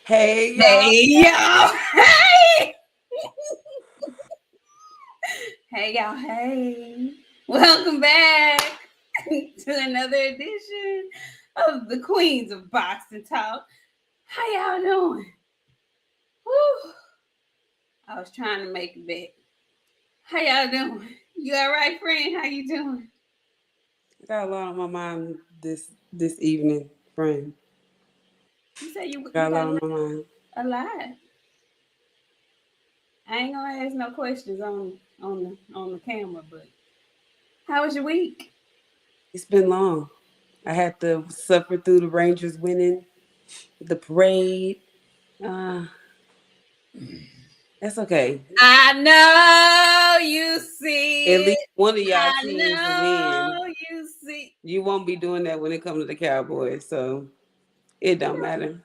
Hey y'all. Hey y'all. Hey. Hey y'all. Hey. Welcome back to another edition of the Queens of Boxing Talk. How y'all doing? Whew. I was trying to make a bet. How y'all doing? You all right, friend? How you doing? I got a lot on my mind this evening, friend. You say you Got a got lot on my mind. a lot. I ain't gonna ask no questions on the camera, but how was your week? It's been long. I had to suffer through the Rangers winning the parade. Uh, that's okay. I know you see At least it. one of y'all I teams will win. know you see. You won't be doing that when it comes to the Cowboys, so it don't matter.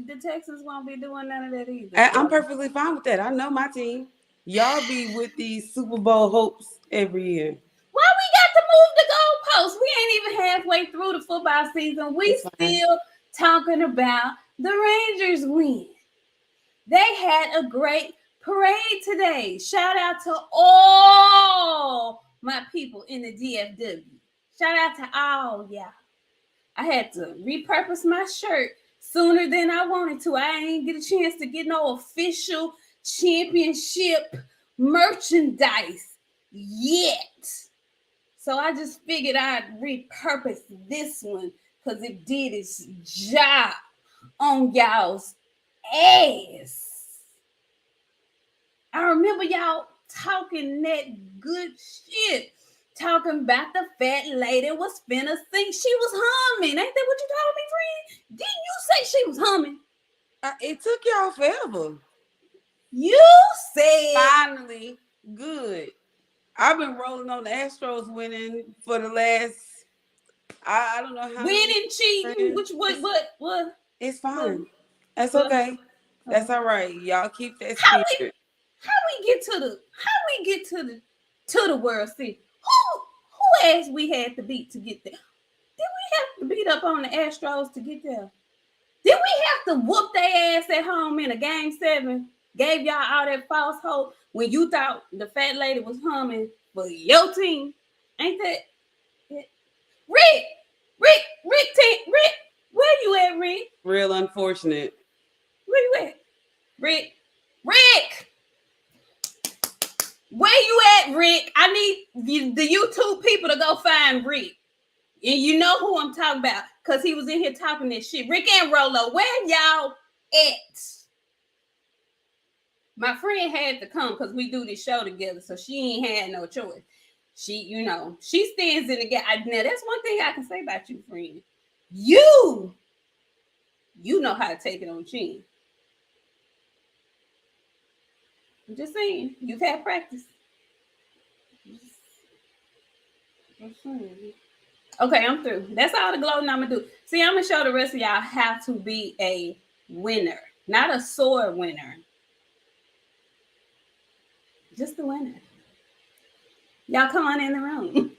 The Texans won't be doing none of that either. I'm So perfectly fine with that. I know my team. Y'all be with these Super Bowl hopes every year. why we got to move the goalposts? We ain't even halfway through the football season. We It's fine. still talking about the Rangers win. They had a great parade today. Shout out to all my people in the DFW. Shout out to all y'all. I had to repurpose my shirt sooner than I wanted to. I ain't get a chance to get no official championship merchandise yet. So I just figured I'd repurpose this one because it did its job on y'all's ass. I remember y'all talking that good shit. Talking about the fat lady was finna sing. She was humming. Ain't that what you told me, friend? Didn't you say she was humming? It took y'all forever. You said Finally, good. I've been rolling on the Astros winning for the last I don't know how many winning, cheating. years. Which what? It's what, fine. That's what okay. That's all right. Y'all keep that how we spirit. how we get to the World Series? Who asked we had to beat to get there? Did we have to beat up on the Astros to get there? Did we have to whoop their ass at home in a game 7? Gave y'all all that false hope when you thought the fat lady was humming for your team? Ain't that it? Rick? Rick, where you at, Rick? Real unfortunate. Where you at? Rick, where you at, Rick? I need the YouTube people to go find Rick. And you know who I'm talking about because he was in here talking this shit. Rick and Rolo, where y'all at? My friend had to come because we do this show together, so she ain't had no choice. She stands in the gap. Now, that's one thing I can say about you, friend. You know how to take it on chin. I'm just saying, you've had practice. Okay, I'm through. That's all the gloating I'm gonna do. See, I'm gonna show the rest of y'all how to be a winner, not a sore winner, just the winner. Y'all come on in the room.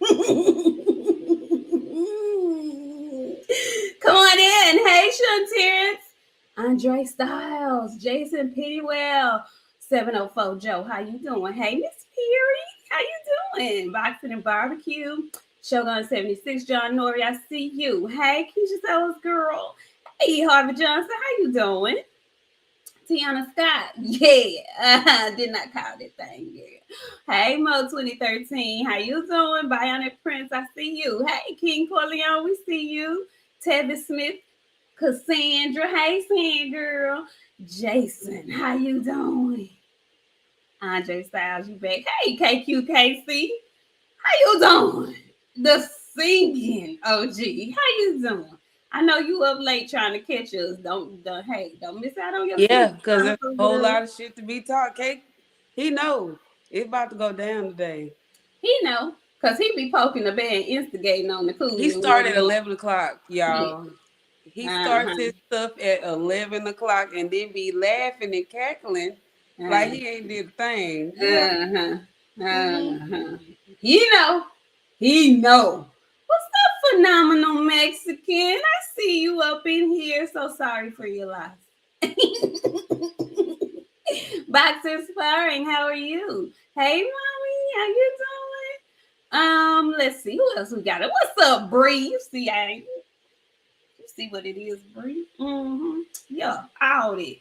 Come on in. Hey, Sean Terrence, Andre Styles, Jason Pittywell, 704 Joe. How you doing? Hey, Miss Fury. How you doing? Boxing and Barbecue. Shogun 76, John Nori. I see you. Hey, Keisha Sellers girl. Hey, Harvey Johnson. How you doing? Tiana Scott. Yeah. Did not call that thing. Yeah. Hey, Mo 2013. How you doing? Bionic Prince. I see you. Hey, King Corleone. We see you. Tevin Smith. Cassandra. Hey, Sand girl. Jason. How you doing? Andre Styles. You back. Hey, KQKC. How you doing? The singing OG. How you doing? I know you up late trying to catch us. Don't miss out on your Yeah, sleep. because there's a whole lot of shit to be taught. Cake, he knows. It's about to go down today. He know, because he be poking the bear and instigating on the cool. He started at 11 o'clock, y'all. He starts Uh-huh. his stuff at 11 o'clock and then be laughing and cackling like he ain't did a thing. Yeah. He know. He know. What's up, phenomenal Mexican? I see you up in here. So sorry for your loss. Boxer Sparring, how are you? Hey, mommy, how you doing? Let's see who else we got. What's up, Bree? You see what it is, Bree? Mm-hmm. Yeah, all it.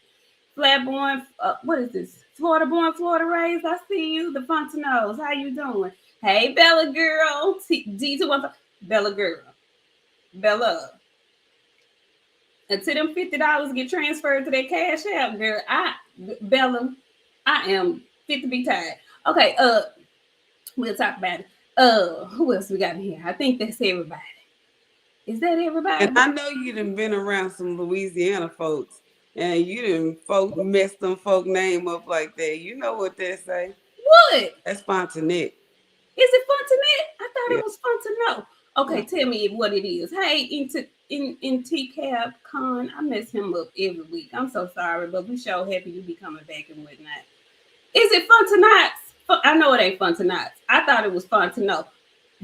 Flatborn, what is this? Florida born, Florida raised. I see you. The Fontanos, how you doing? Hey, Bella girl. D215. Bella girl. Bella. Until them $50 get transferred to that cash app, girl. Bella, I am fit to be tired. Okay, we'll talk about it. Who else we got in here? I think that's everybody. Is that And everybody? I know you done been around some Louisiana folks, and you done messed them folk name up like that. You know what they say? What? That's Fontanet. Is it fun to knit? I thought Yeah. it was fun to know. Okay, No. tell me what it is. Hey, in T-Cab Con, I mess him up every week. I'm so sorry, but we sure happy you be coming back and whatnot. Is it fun tonight? I know it ain't fun tonight. I thought it was fun to know.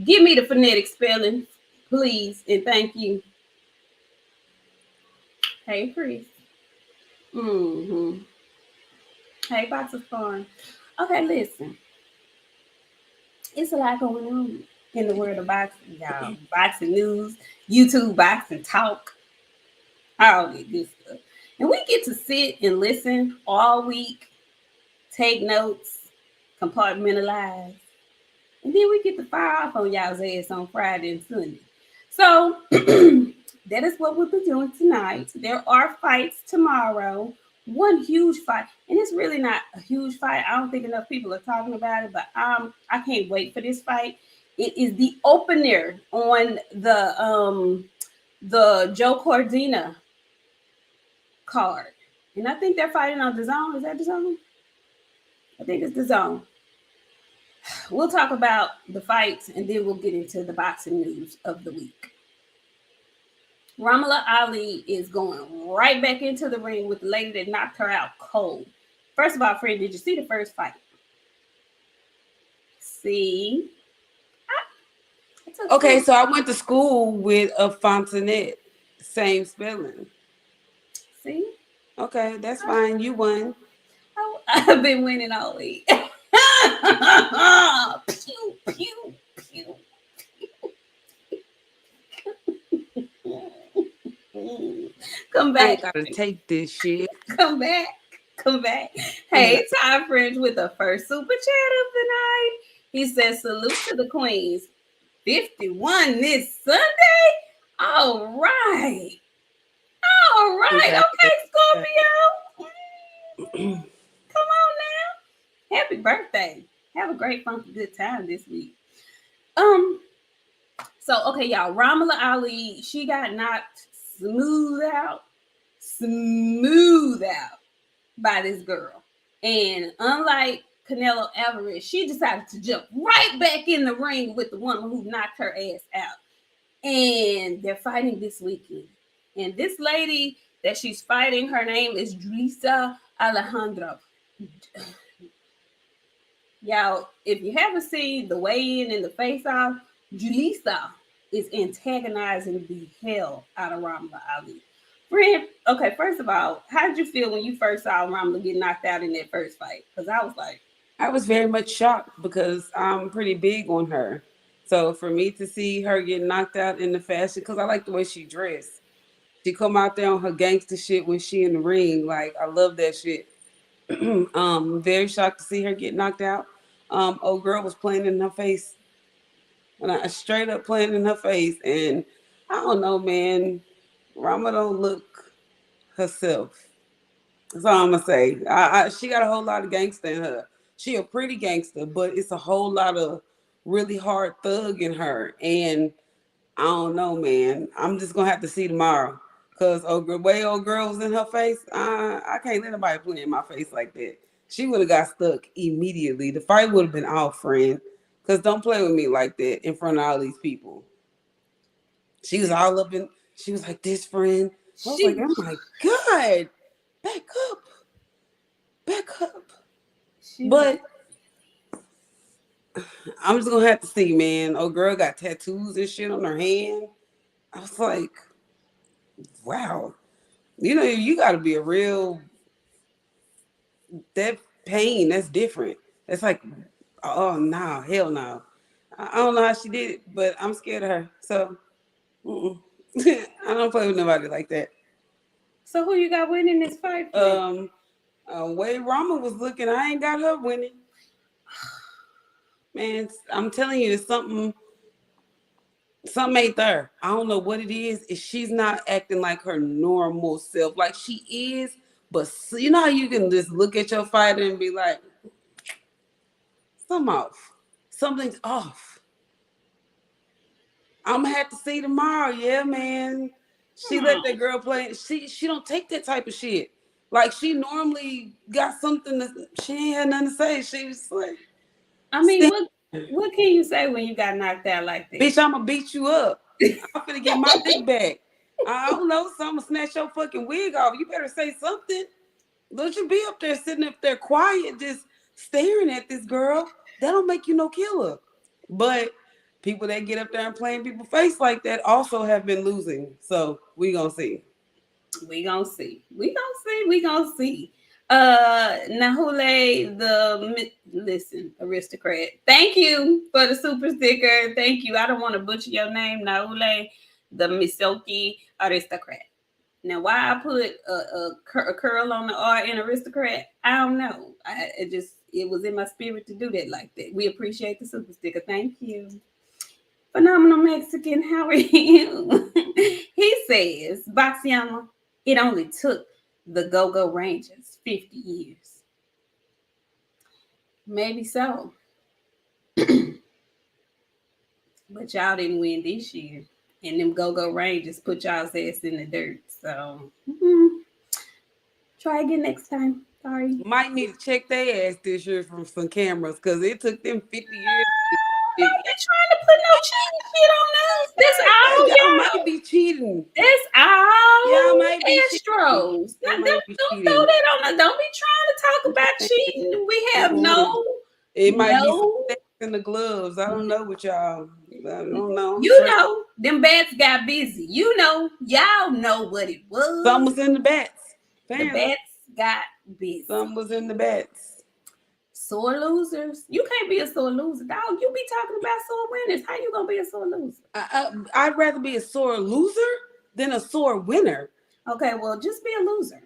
Give me the phonetic spelling, please, and thank you. Hey, Chris. Mm-hmm. Hey, Box of Fun. Okay, listen. It's a lot going on in the world of boxing, y'all. Boxing news, YouTube boxing talk, all that good stuff. And we get to sit and listen all week, take notes, compartmentalize, and then we get to fire off on y'all's ass on Friday and Sunday. So that is what we'll be doing tonight. There are fights tomorrow. One huge fight, and it's really not a huge fight. I don't think enough people are talking about it, but I can't wait for this fight. It is the opener on the Joe Cordina card, and I think they're fighting on the zone. Is that the zone? I think it's the zone. We'll talk about the fights, and then we'll get into the boxing news of the week. Ramla Ali is going right back into the ring with the lady that knocked her out cold. First of all, friend, did you see the first fight? See? Okay, so I went to school with a Fontanet. Same spelling. See? Okay, that's fine. You won. Oh, I've been winning all week. Pew, pew, pew. Come I back. ain't gotta take this shit. Come back. Come back. I'm Hey, not. Ty French with the first super chat of the night. He says, salute to the queens. 51 this Sunday. All right. All right. Okay, Scorpio. Come on now. Happy birthday. Have a great, funky, good time this week. Um, so okay, y'all. Ramla Ali, she got knocked smooth out by this girl. And unlike Canelo Alvarez, she decided to jump right back in the ring with the woman who knocked her ass out. And they're fighting this weekend. And this lady that she's fighting, her name is Julissa Alejandro. Y'all, if you haven't seen the weigh-in and the face-off, Julissa is antagonizing the hell out of Ramla Ali. Friend, okay, first of all, how did you feel when you first saw Ramla get knocked out in that first fight? Because I was like, I was very much shocked because I'm pretty big on her. So for me to see her get knocked out in the fashion, because I like the way she dressed. She come out there on her gangster shit when she in the ring. Like I love that shit. Very shocked to see her get knocked out. Old girl was playing in her face, and I straight up playing in her face. And I don't know, man. Rama don't look herself. That's all I'm gonna say. She got a whole lot of gangster in her. She a pretty gangster, but it's a whole lot of really hard thug in her. And I don't know, man. I'm just gonna have to see tomorrow. Cause way old girl was in her face. I can't let nobody play in my face like that. She would have got stuck immediately. The fight would have been off, friend. Cause don't play with me like that in front of all these people. She was all up in. She was like this, friend. I was like, she oh my god, back up, back up. she was But I'm just gonna have to see, man. Old girl got tattoos and shit on her hand. I was like, wow. You got to be a real that pain. That's different. That's like, oh no, hell no. I don't know how she did it, but I'm scared of her. So I don't play with nobody like that. So who you got winning this fight, Frank? Way Rama was looking. I ain't got her winning. Man, I'm telling you, it's something ain't there. I don't know what it is. She's not acting like her normal self. Like she is, but you know how you can just look at your fighter and be like, something off. Something's off. I'm gonna have to see tomorrow. Yeah, man. She let that girl play. She don't take that type of shit. Like she normally got something that she ain't had nothing to say. She was like, I mean, what can you say when you got knocked out like that? bitch, I'm gonna beat you up. I'm gonna get my dick back. I don't know, so I'm gonna snatch your fucking wig off. You better say something. Don't you be up there sitting up there quiet, just staring at this girl. That don't make you no killer. But people that get up there and play in people's face like that also have been losing. So we gonna see. We gonna see. We gonna see. We gonna see. Nahule, listen, aristocrat. Thank you for the super sticker. Thank you. I don't want to butcher your name, Nahule, the Misoki aristocrat. Now, why I put a curl on the R in aristocrat, I don't know. It was in my spirit to do that like that. We appreciate the super sticker. Thank you. Phenomenal Mexican, how are you? He says, BOXIANA, it only took the Go-Go Rangers 50 years. Maybe so. But y'all didn't win this year. And them Go-Go Rangers put y'all's ass in the dirt. So, try again next time. Sorry. Might need to check their ass this year from some cameras because it took them 50 years. Don't be trying to put no cheating shit on us. That's all Y'all y'all. might be cheating. That's all Y'all might be Astros. cheating. Don't Might be throw cheating. that on us. Don't be trying to talk about cheating. We have It might be some no. sex in the gloves. I don't know what y'all. I don't know. You know, them bats got busy. You know, y'all know what it Some was. was in the bats. The Apparently. bats got busy. Some was in the bats. Sore losers. You can't be a sore loser, dog. You be talking about sore winners. How you gonna be a sore loser? I'd rather be a sore loser than a sore winner. Okay, well, just be a loser.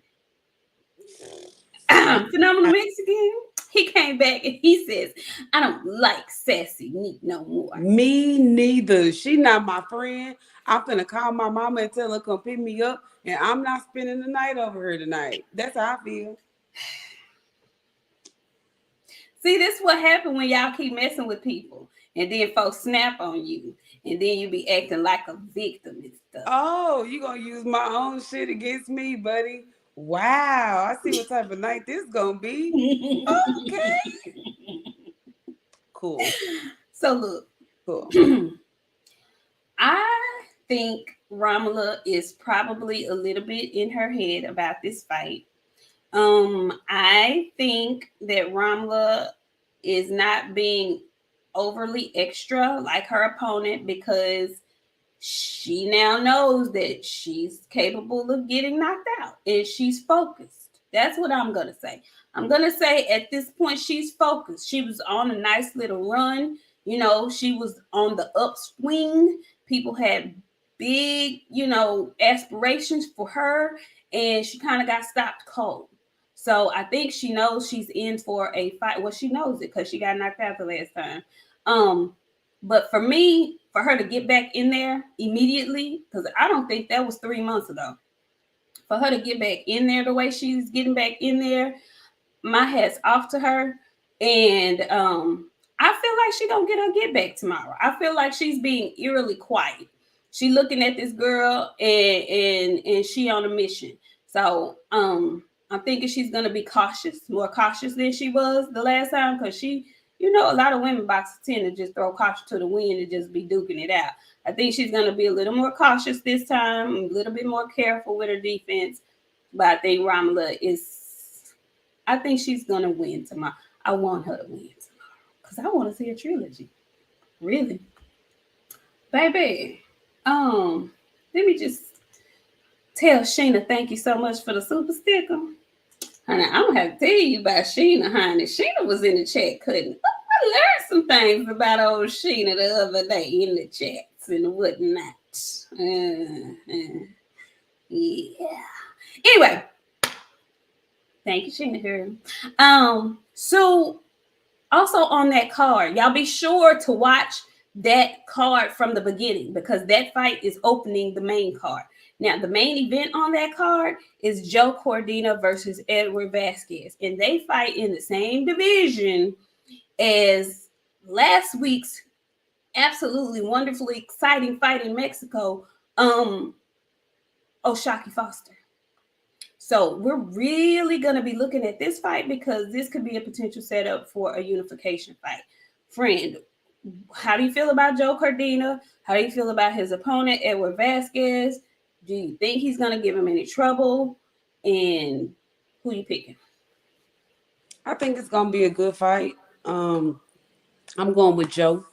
Phenomenal Mexican. He came back and he says, I don't like sassy Nik no more. Me neither. She not my friend. I'm finna call my mama and tell her come pick me up, and I'm not spending the night over here tonight. That's how I feel. See, this is what happened when y'all keep messing with people, and then folks snap on you, and then you be acting like a victim and stuff. Oh, you gonna use my own shit against me, buddy? Wow, I see what type of night this gonna be. Okay, cool, So look, cool. I think Ramla is probably a little bit in her head about this fight. I think that Ramla is not being overly extra like her opponent because she now knows that she's capable of getting knocked out and she's focused. That's what I'm going to say. I'm going to say at this point, she's focused. She was on a nice little run. You know, she was on the upswing. People had big, aspirations for her, and she kind of got stopped cold. So I think she knows she's in for a fight. Well, she knows it because she got knocked out the last time. But for me, for her to get back in there immediately, because I don't think that was 3 months ago, for her to get back in there the way she's getting back in there, my hat's off to her. And I feel like she gonna get her get back tomorrow. I feel like she's being eerily quiet. She looking at this girl and she on a mission. So I'm thinking she's gonna be cautious, more cautious than she was the last time, because she, a lot of women boxers tend to just throw caution to the wind and just be duking it out. I think she's gonna be a little more cautious this time, a little bit more careful with her defense. But I think Ramla I think she's gonna win tomorrow. I want her to win tomorrow because I want to see a trilogy. Really, baby. Let me just Tell Sheena thank you so much for the super sticker. Honey, I'm gonna have to tell you about Sheena, honey. Sheena was in the chat cutting. I learned some things about old Sheena the other day in the chats and whatnot. Yeah. Anyway, thank you, Sheena girl. So also on that card, y'all be sure to watch that card from the beginning because that fight is opening the main card. Now, the main event on that card is Joe Cordina versus Edward Vasquez, and they fight in the same division as last week's absolutely wonderfully exciting fight in Mexico, O'Shaquie Foster. So we're really going to be looking at this fight because this could be a potential setup for a unification fight. Friend, how do you feel about Joe Cordina? How do you feel about his opponent, Edward Vasquez? Do you think he's going to give him any trouble? And who you picking? I think it's gonna be a good fight. I'm going with Joe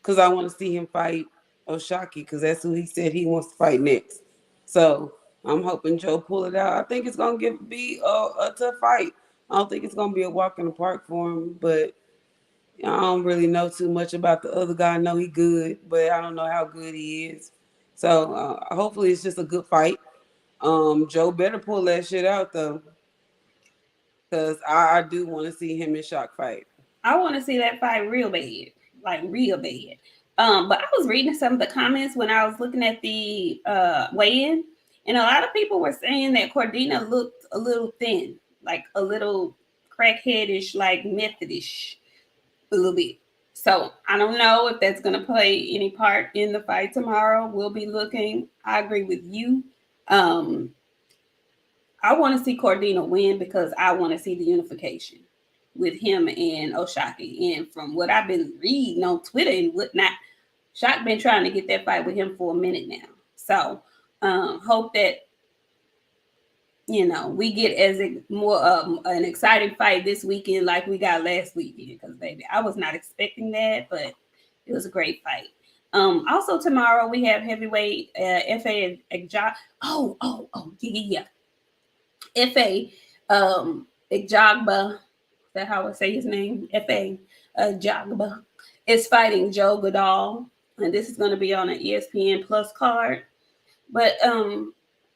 because I want to see him fight O'Shaquie because that's who he said he wants to fight next. So I'm hoping Joe pull it out. I think it's gonna be a tough fight. I don't think it's gonna be a walk in the park for him, but I don't really know too much about the other guy. I know he good, but I don't know how good he is. So hopefully it's just a good fight. Joe better pull that shit out though, because I do want to see him in shock fight. I want to see that fight real bad, like real bad. But I was reading some of the comments when I was looking at the weigh-in, and a lot of people were saying that Cordina looked a little thin, like a little crackheadish, like methodish, a little bit. So I don't know if that's going to play any part in the fight tomorrow. We'll be looking. I agree with you. Um, I want to see Cordina win because I want to see the unification with him and O'Shaquie. And from what I've been reading on Twitter and whatnot, Shock been trying to get that fight with him for a minute now. So hope that we get as more an exciting fight this weekend like we got last weekend. Because baby, I was not expecting that, but it was a great fight. Also tomorrow we have heavyweight FA Job. Yeah. FA Jogba, is that how I say his name? FA Jogba is fighting Joe Goodall, and this is going to be on an ESPN Plus card. But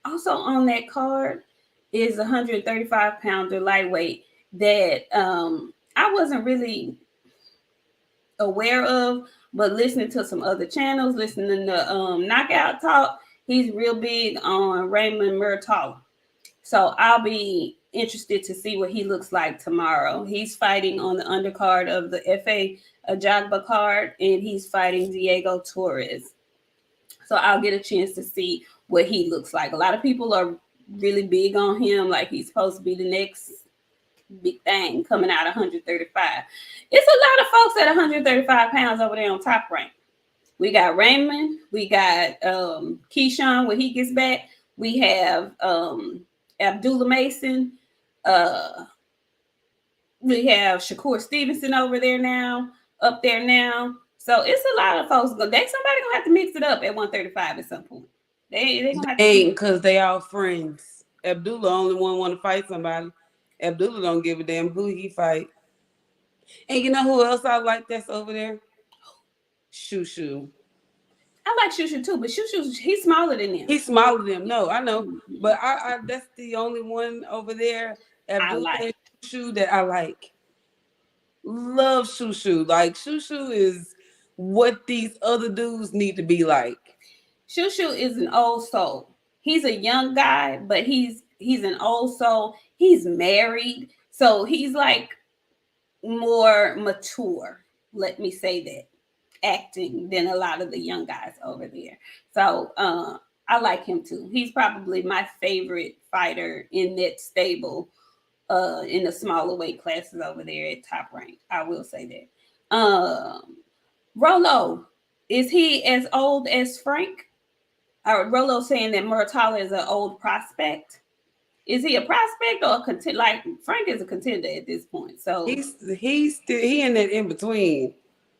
also on that card is a 135-pounder lightweight that I wasn't really aware of, but listening to some other channels, listening to Knockout Talk, he's real big on Raymond Murtala. So I'll be interested to see what he looks like tomorrow. He's fighting on the undercard of the FA Jagba card, and he's fighting Diego Torres. So I'll get a chance to see what he looks like. A lot of people are really big on him, like he's supposed to be the next big thing coming out of 135. It's a lot of folks at 135 pounds over there on Top Rank. We got Raymond, we got Keyshawn when he gets back. We have Abdullah Mason. We have Shakur Stevenson over there now, up there now. So it's a lot of folks. Somebody gonna have to mix it up at 135 at some point. They gonna have to Ain't because they all friends. Abdullah only one want to fight somebody. Abdullah don't give a damn who he fight. And you know who else I like that's over there? Shushu. I like Shushu too, but Shushu he's smaller than them. He's smaller than them. No, I know. But I that's the only one over there, Abdullah and Shushu, that I like. Love Shushu. Like Shushu is what these other dudes need to be like. Shushu is an old soul. He's a young guy, but he's an old soul. He's married, so he's like more mature. Let me say that acting than a lot of the young guys over there. So I like him too. He's probably my favorite fighter in that stable in the smaller weight classes over there at Top Rank. I will say that. Rolo, is he as old as Frank? Rolo saying that Murtala is an old prospect. Is he a prospect or a contender? Like Frank is a contender at this point. So he's still in that in between.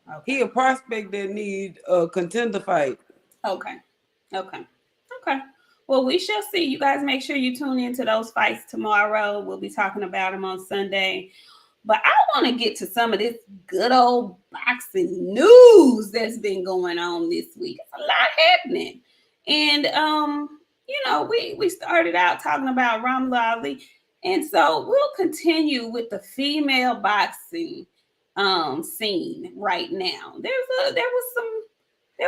Okay. He a prospect that need a contender fight. Okay. Well, we shall see. You guys make sure you tune into those fights tomorrow. We'll be talking about them on Sunday. But I want to get to some of this good old boxing news that's been going on this week. It's a lot happening. And we started out talking about Ramla Ali. And so we'll continue with the female boxing scene right now. There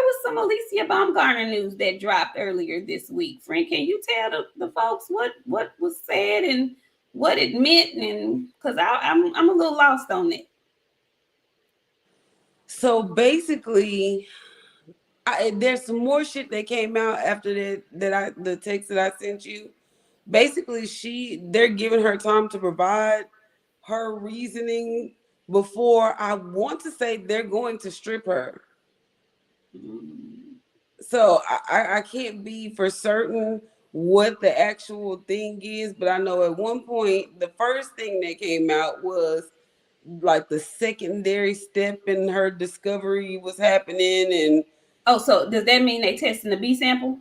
was some Alicia Baumgardner news that dropped earlier this week. Frank, can you tell the folks what was said and what it meant? And because I'm a little lost on it. So basically, there's some more shit that came out after the text that I sent you. Basically, they're giving her time to provide her reasoning before, I want to say, they're going to strip her. So I can't be for certain what the actual thing is, but I know at one point the first thing that came out was like the secondary step in her discovery was happening. And Oh, so does that mean they testing the B sample?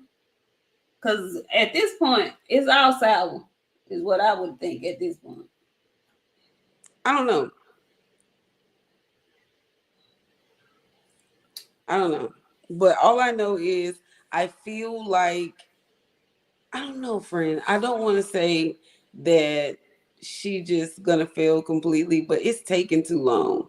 Because at this point, it's all sour, is what I would think at this point. I don't know. I don't know. But all I know is I feel like, I don't know, friend. I don't want to say that she just gonna fail completely, but it's taking too long.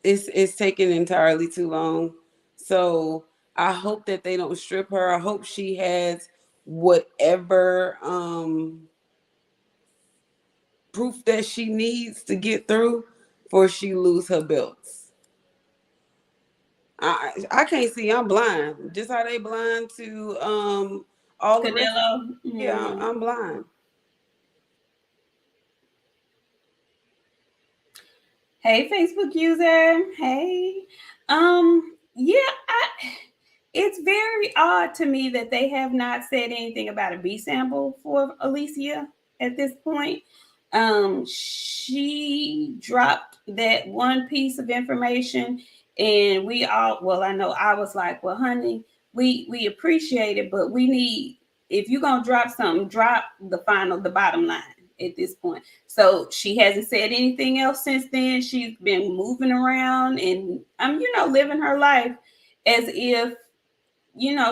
It's taking entirely too long. So I hope that they don't strip her. I hope she has whatever proof that she needs to get through before she lose her belts. I can't see. I'm blind. Just how they blind to all the rest. Canelo. Yeah, I'm blind. Hey, Facebook user. Hey. Yeah, it's very odd to me that they have not said anything about a B sample for Alicia at this point. She dropped that one piece of information, and we all, well, I know I was like, well, honey, we appreciate it, but we need, if you're gonna drop something, drop the bottom line at this point. So she hasn't said anything else since then. She's been moving around and living her life as if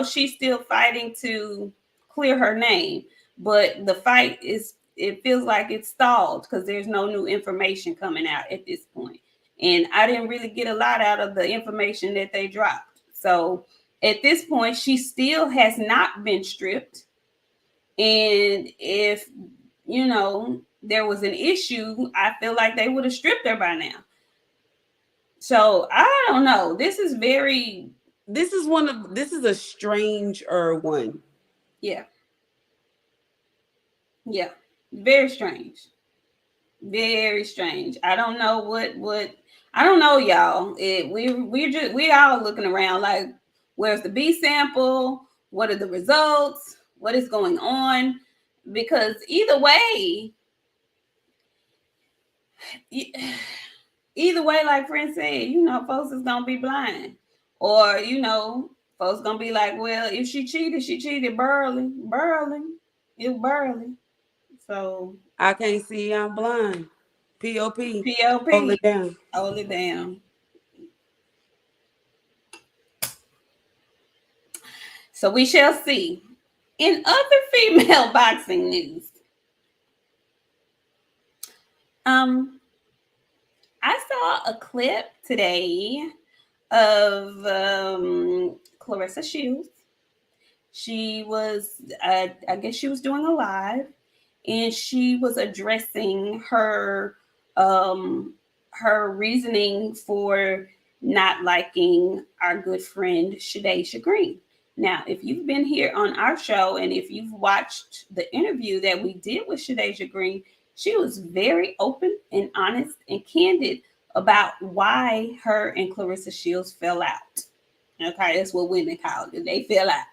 she's still fighting to clear her name. But the fight it feels like it's stalled because there's no new information coming out at this point. And I didn't really get a lot out of the information that they dropped. So at this point, she still has not been stripped. And if there was an issue, I feel like they would have stripped her by now. So I don't know. This is a stranger one. Yeah. Yeah. Very strange. Very strange. I don't know what I don't know, y'all. We all looking around like, where's the B sample? What are the results? What is going on? Because either way, like Friend said, folks is gonna be blind, or folks gonna be like, well, if she cheated, she cheated Burley, it's Burley. So I can't see. I'm blind. P.O.P. POP, Hold it down. hold it down. So we shall see. In other female boxing news, I saw a clip today of Clarissa Shields. She was, I guess, she was doing a live, and she was addressing um, her reasoning for not liking our good friend Shadasia Green. Now, if you've been here on our show and if you've watched the interview that we did with Shadasia Green, she was very open and honest and candid about why her and Clarissa Shields fell out. Okay, that's what women call it. They fell out.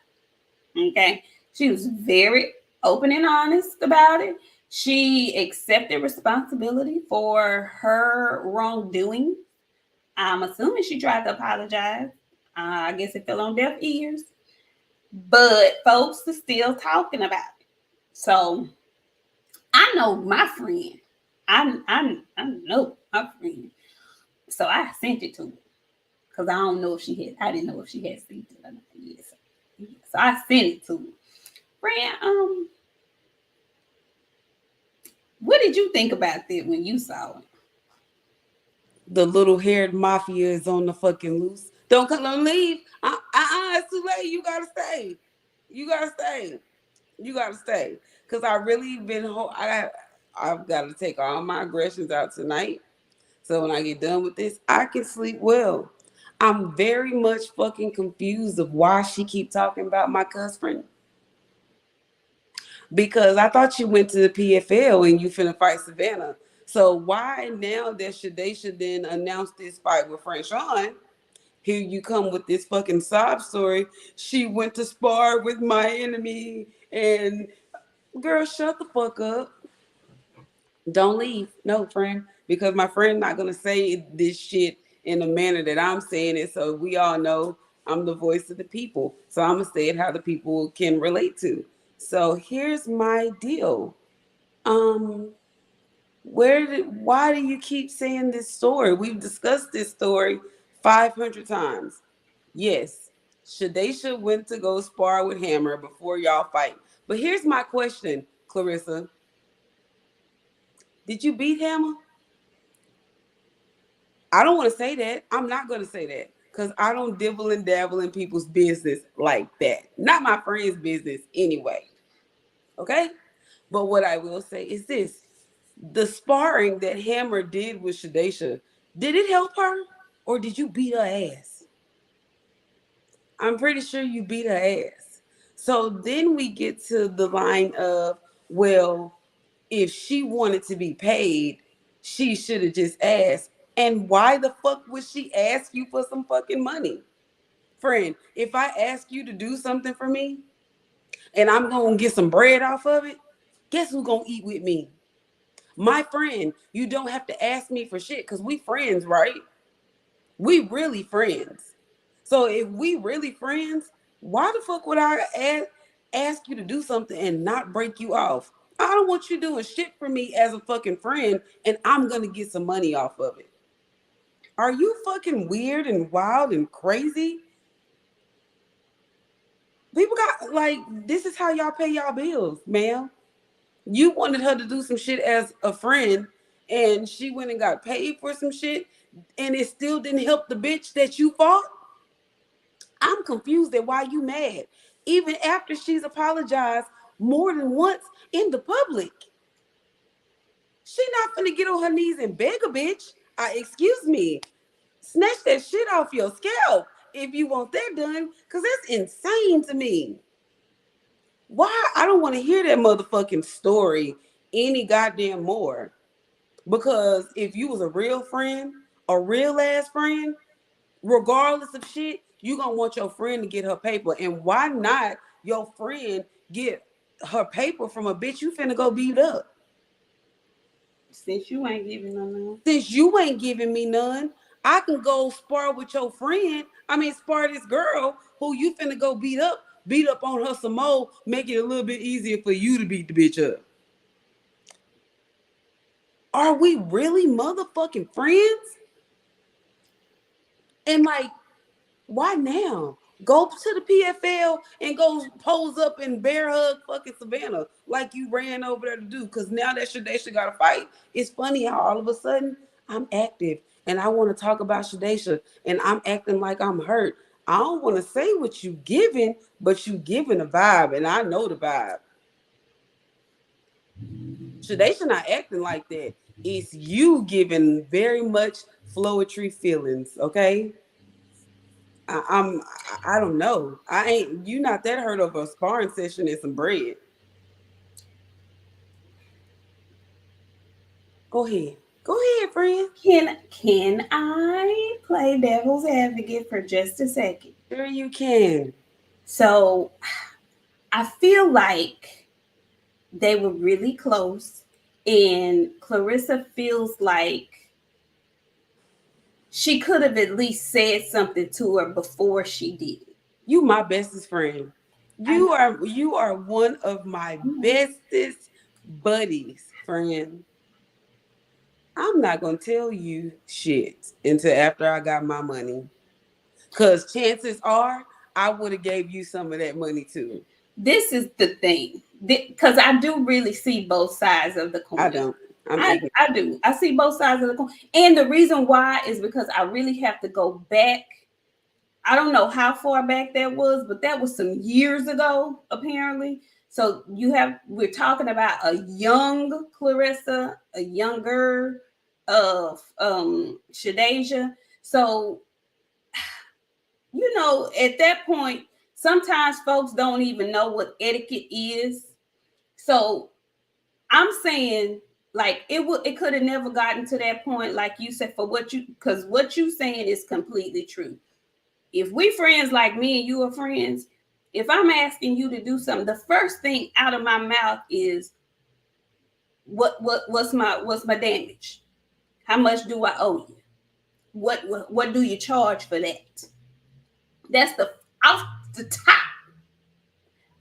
Okay, she was very open and honest about it. She accepted responsibility for her wrongdoing. I'm assuming she tried to apologize. I guess it fell on deaf ears, but folks are still talking about it. So I know my friend. I know my friend. So I sent it to her because I don't know if she had. I didn't know if she had seen it or not. Yes. So I sent it to her. Friend, what did you think about that when you saw it? The little haired mafia is on the fucking loose. Don't come, don't leave. It's too late. You gotta stay. You gotta stay. You gotta stay. Cause I really been. I've got to take all my aggressions out tonight. So when I get done with this, I can sleep well. I'm very much fucking confused of why she keep talking about my cousin. Because I thought you went to the PFL and you finna fight Savannah. So why now that Shadasia then announced this fight with Franchon, here you come with this fucking sob story. She went to spar with my enemy and girl, shut the fuck up. Don't leave. No, friend. Because my friend not gonna say this shit in the manner that I'm saying it. So we all know I'm the voice of the people. So I'm gonna say it how the people can relate to. So here's my deal. Um, why do you keep saying this story? We've discussed this story 500 times. Yes, Shadasia went to go spar with Hammer before y'all fight. But here's my question, Clarissa. Did you beat Hammer? I don't want to say that. I'm not going to say that because I don't dibble and dabble in people's business like that. Not my friend's business anyway. Okay? But what I will say is this. The sparring that Hammer did with Shadasia, did it help her or did you beat her ass? I'm pretty sure you beat her ass. So then we get to the line of, well, if she wanted to be paid, she should have just asked. And why the fuck would she ask you for some fucking money? Friend, if I ask you to do something for me and I'm going to get some bread off of it, guess who's going to eat with me? My friend. You don't have to ask me for shit because we friends, right? We really friends. So if we really friends, why the fuck would I ask you to do something and not break you off? I don't want you doing shit for me as a fucking friend and I'm gonna get some money off of it. Are you fucking weird and wild and crazy? People got like this is how y'all pay y'all bills, ma'am. You wanted her to do some shit as a friend and she went and got paid for some shit and it still didn't help the bitch that you fought? I'm confused at why you mad. Even after she's apologized more than once in the public. She not finna get on her knees and beg a bitch. Excuse me. Snatch that shit off your scalp if you want that done. Cause that's insane to me. Why? I don't want to hear that motherfucking story any goddamn more. Because if you was a real friend, a real ass friend, regardless of shit, you gonna want your friend to get her paper. And why not your friend get her paper from a bitch you finna go beat up? Since you ain't giving them none. Since you ain't giving me none, I can go spar with your friend. I mean, spar this girl who you finna go beat up on her some more, make it a little bit easier for you to beat the bitch up. Are we really motherfucking friends? And like, why now? Go to the PFL and go pose up and bear hug fucking Savannah like you ran over there to do. Because now that Shadasia got to fight, it's funny how all of a sudden I'm active and I want to talk about Shadasia and I'm acting like I'm hurt. I don't want to say what you giving, but you giving a vibe and I know the vibe. Shadasia not acting like that. It's you giving very much floetry feelings, okay? I'm I don't know. I ain't you not that hurt of a sparring session and some bread. Go ahead. Go ahead, friend. Can I play devil's advocate for just a second? Sure you can. So I feel like they were really close, and Clarissa feels like she could have at least said something to her before she did it. You my bestest friend. I You are one of my know. bestest buddies, friend. I'm not gonna tell you shit until after I got my money. Cause chances are I would have gave you some of that money too. This is the thing, because I do really see both sides of the I coin. don't. I'm I, ignorant. I do. I see both sides of the coin. And the reason why is because I really have to go back. I don't know how far back that was, but that was some years ago, apparently. So we're talking about a young Clarissa, a younger of Shadasia. So, at that point, sometimes folks don't even know what etiquette is. So I'm saying, like, it could have never gotten to that point, like you said, because what you saying is completely true. If we friends like me and you are friends, if I'm asking you to do something, the first thing out of my mouth is what's my damage? How much do I owe you? What do you charge for that? That's the off the top.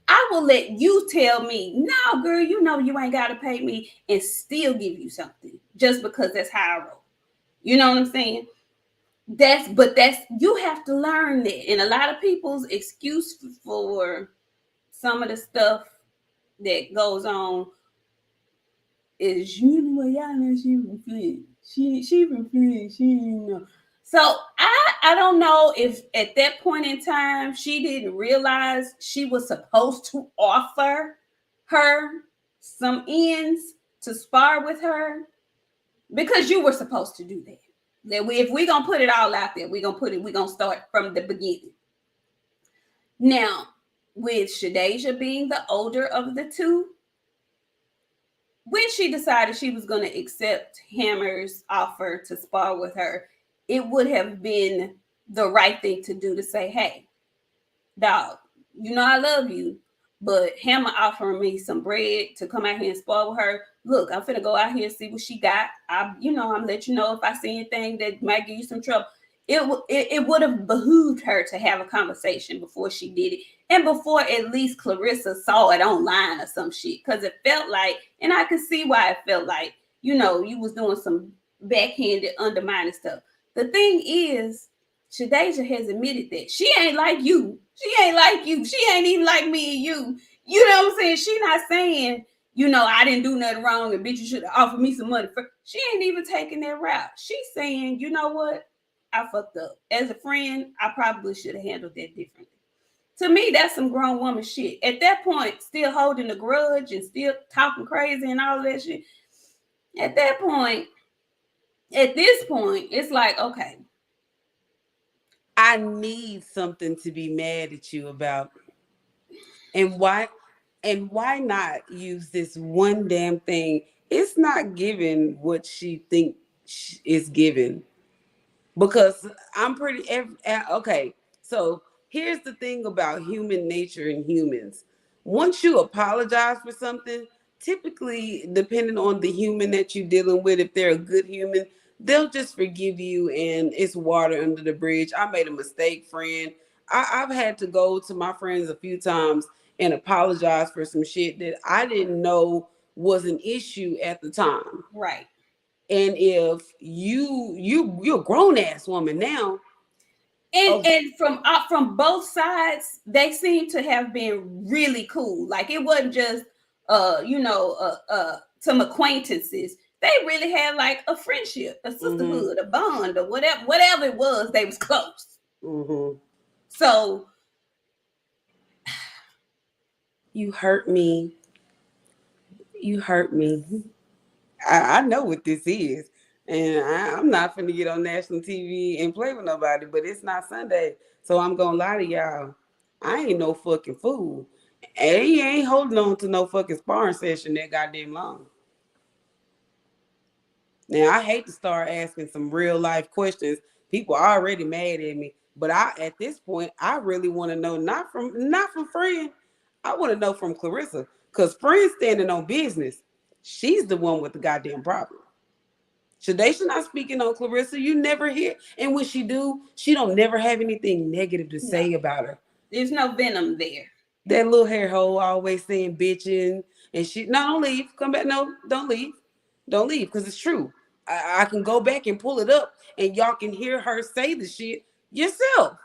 I will let you tell me, no, girl, you ain't got to pay me and still give you something just because that's how I roll. You know what I'm saying? But you have to learn that. And a lot of people's excuse for some of the stuff that goes on is, y'all know she from Flint. She from Flint. She didn't know. So I don't know if at that point in time she didn't realize she was supposed to offer her some ends to spar with her, because you were supposed to do that. If we gonna put it all out there, we gonna start from the beginning. Now, with Shadasia being the older of the two, when she decided she was going to accept Hammer's offer to spar with her, it would have been the right thing to do to say, hey, dog, I love you, but Hammer offering me some bread to come out here and spar with her. Look, I'm finna go out here and see what she got. I'm let you know if I see anything that might give you some trouble. It would have behooved her to have a conversation before she did it, and before at least Clarissa saw it online or some shit, because it felt like, and I could see why it felt like, you was doing some backhanded undermining stuff. The thing is, Shadasia has admitted that she ain't like you. She ain't like you. She ain't even like me and you. You know what I'm saying? She not saying, I didn't do nothing wrong and bitch, you should have offered me some money. She ain't even taking that route. She's saying, you know what? I fucked up. As a friend, I probably should have handled that differently. To me, that's some grown woman shit. At that point, still holding a grudge and still talking crazy and all that shit. At that point, at this point, it's like, okay, I need something to be mad at you about. And why not use this one damn thing? It's not given what she think is given. Because I'm pretty okay. So here's the thing about human nature and humans. Once you apologize for something, typically depending on the human that you're dealing with, if they're a good human, they'll just forgive you and it's water under the bridge. I made a mistake, friend. I've had to go to my friends a few times and apologize for some shit that I didn't know was an issue at the time. right. And if you're a grown ass woman now, and oh, and from both sides, they seem to have been really cool. Like, it wasn't just some acquaintances. They really had like a friendship, a mm-hmm, sisterhood, a bond, or whatever it was. They was close. mm-hmm. So You hurt me. You hurt me. I know what this is. And I'm not finna get on national TV and play with nobody, but it's not Sunday. So I'm gonna lie to y'all. I ain't no fucking fool. And he ain't holding on to no fucking sparring session that goddamn long. Now I hate to start asking some real life questions. People are already mad at me, but at this point I really want to know not from friend. I want to know from Clarissa, because friend standing on business. She's the one with the goddamn problem. Shadasia not speaking on Clarissa. You never hear, and when she do, she don't never have anything negative to No, say about her. there's no venom there. That little hair hole always saying bitching and shit. No, don't leave. Come back. No, don't leave. Don't leave because it's true. I can go back and pull it up and y'all can hear her say the shit yourself.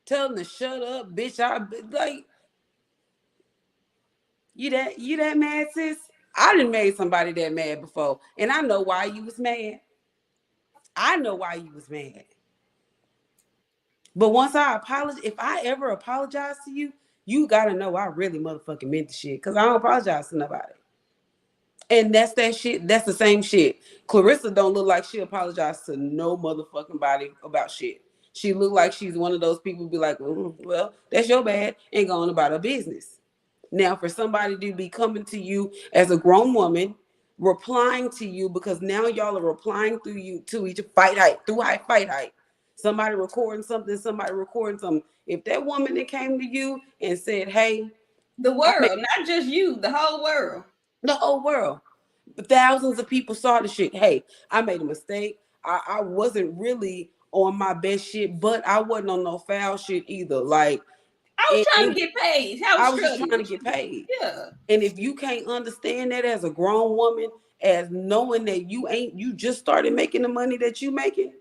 Tell them to shut up, bitch. Like you that mad, sis? I done made somebody that mad before. And I know why you was mad. I know why you was mad. But once I apologize, if I ever apologize to you, you gotta know I really motherfucking meant the shit. Cause I don't apologize to nobody. And that's that shit. That's the same shit. Clarissa don't look like she apologized to no motherfucking body about shit. She look like she's one of those people who be like, well, that's your bad, and going about her business. Now, for somebody to be coming to you as a grown woman, replying to you because now y'all are replying through you to each fight height through fight height. Somebody recording something, somebody recording something. If that woman that came to you and said, "Hey, The I made world, not just you, the whole world. the whole world," thousands of people saw the shit. Hey, I made a mistake. I wasn't really on my best shit, but I wasn't on no foul shit either. Like, I was trying to get paid. I was I was just trying to struggling. get paid. Yeah. And if you can't understand that as a grown woman, as knowing that you just started making the money that you making,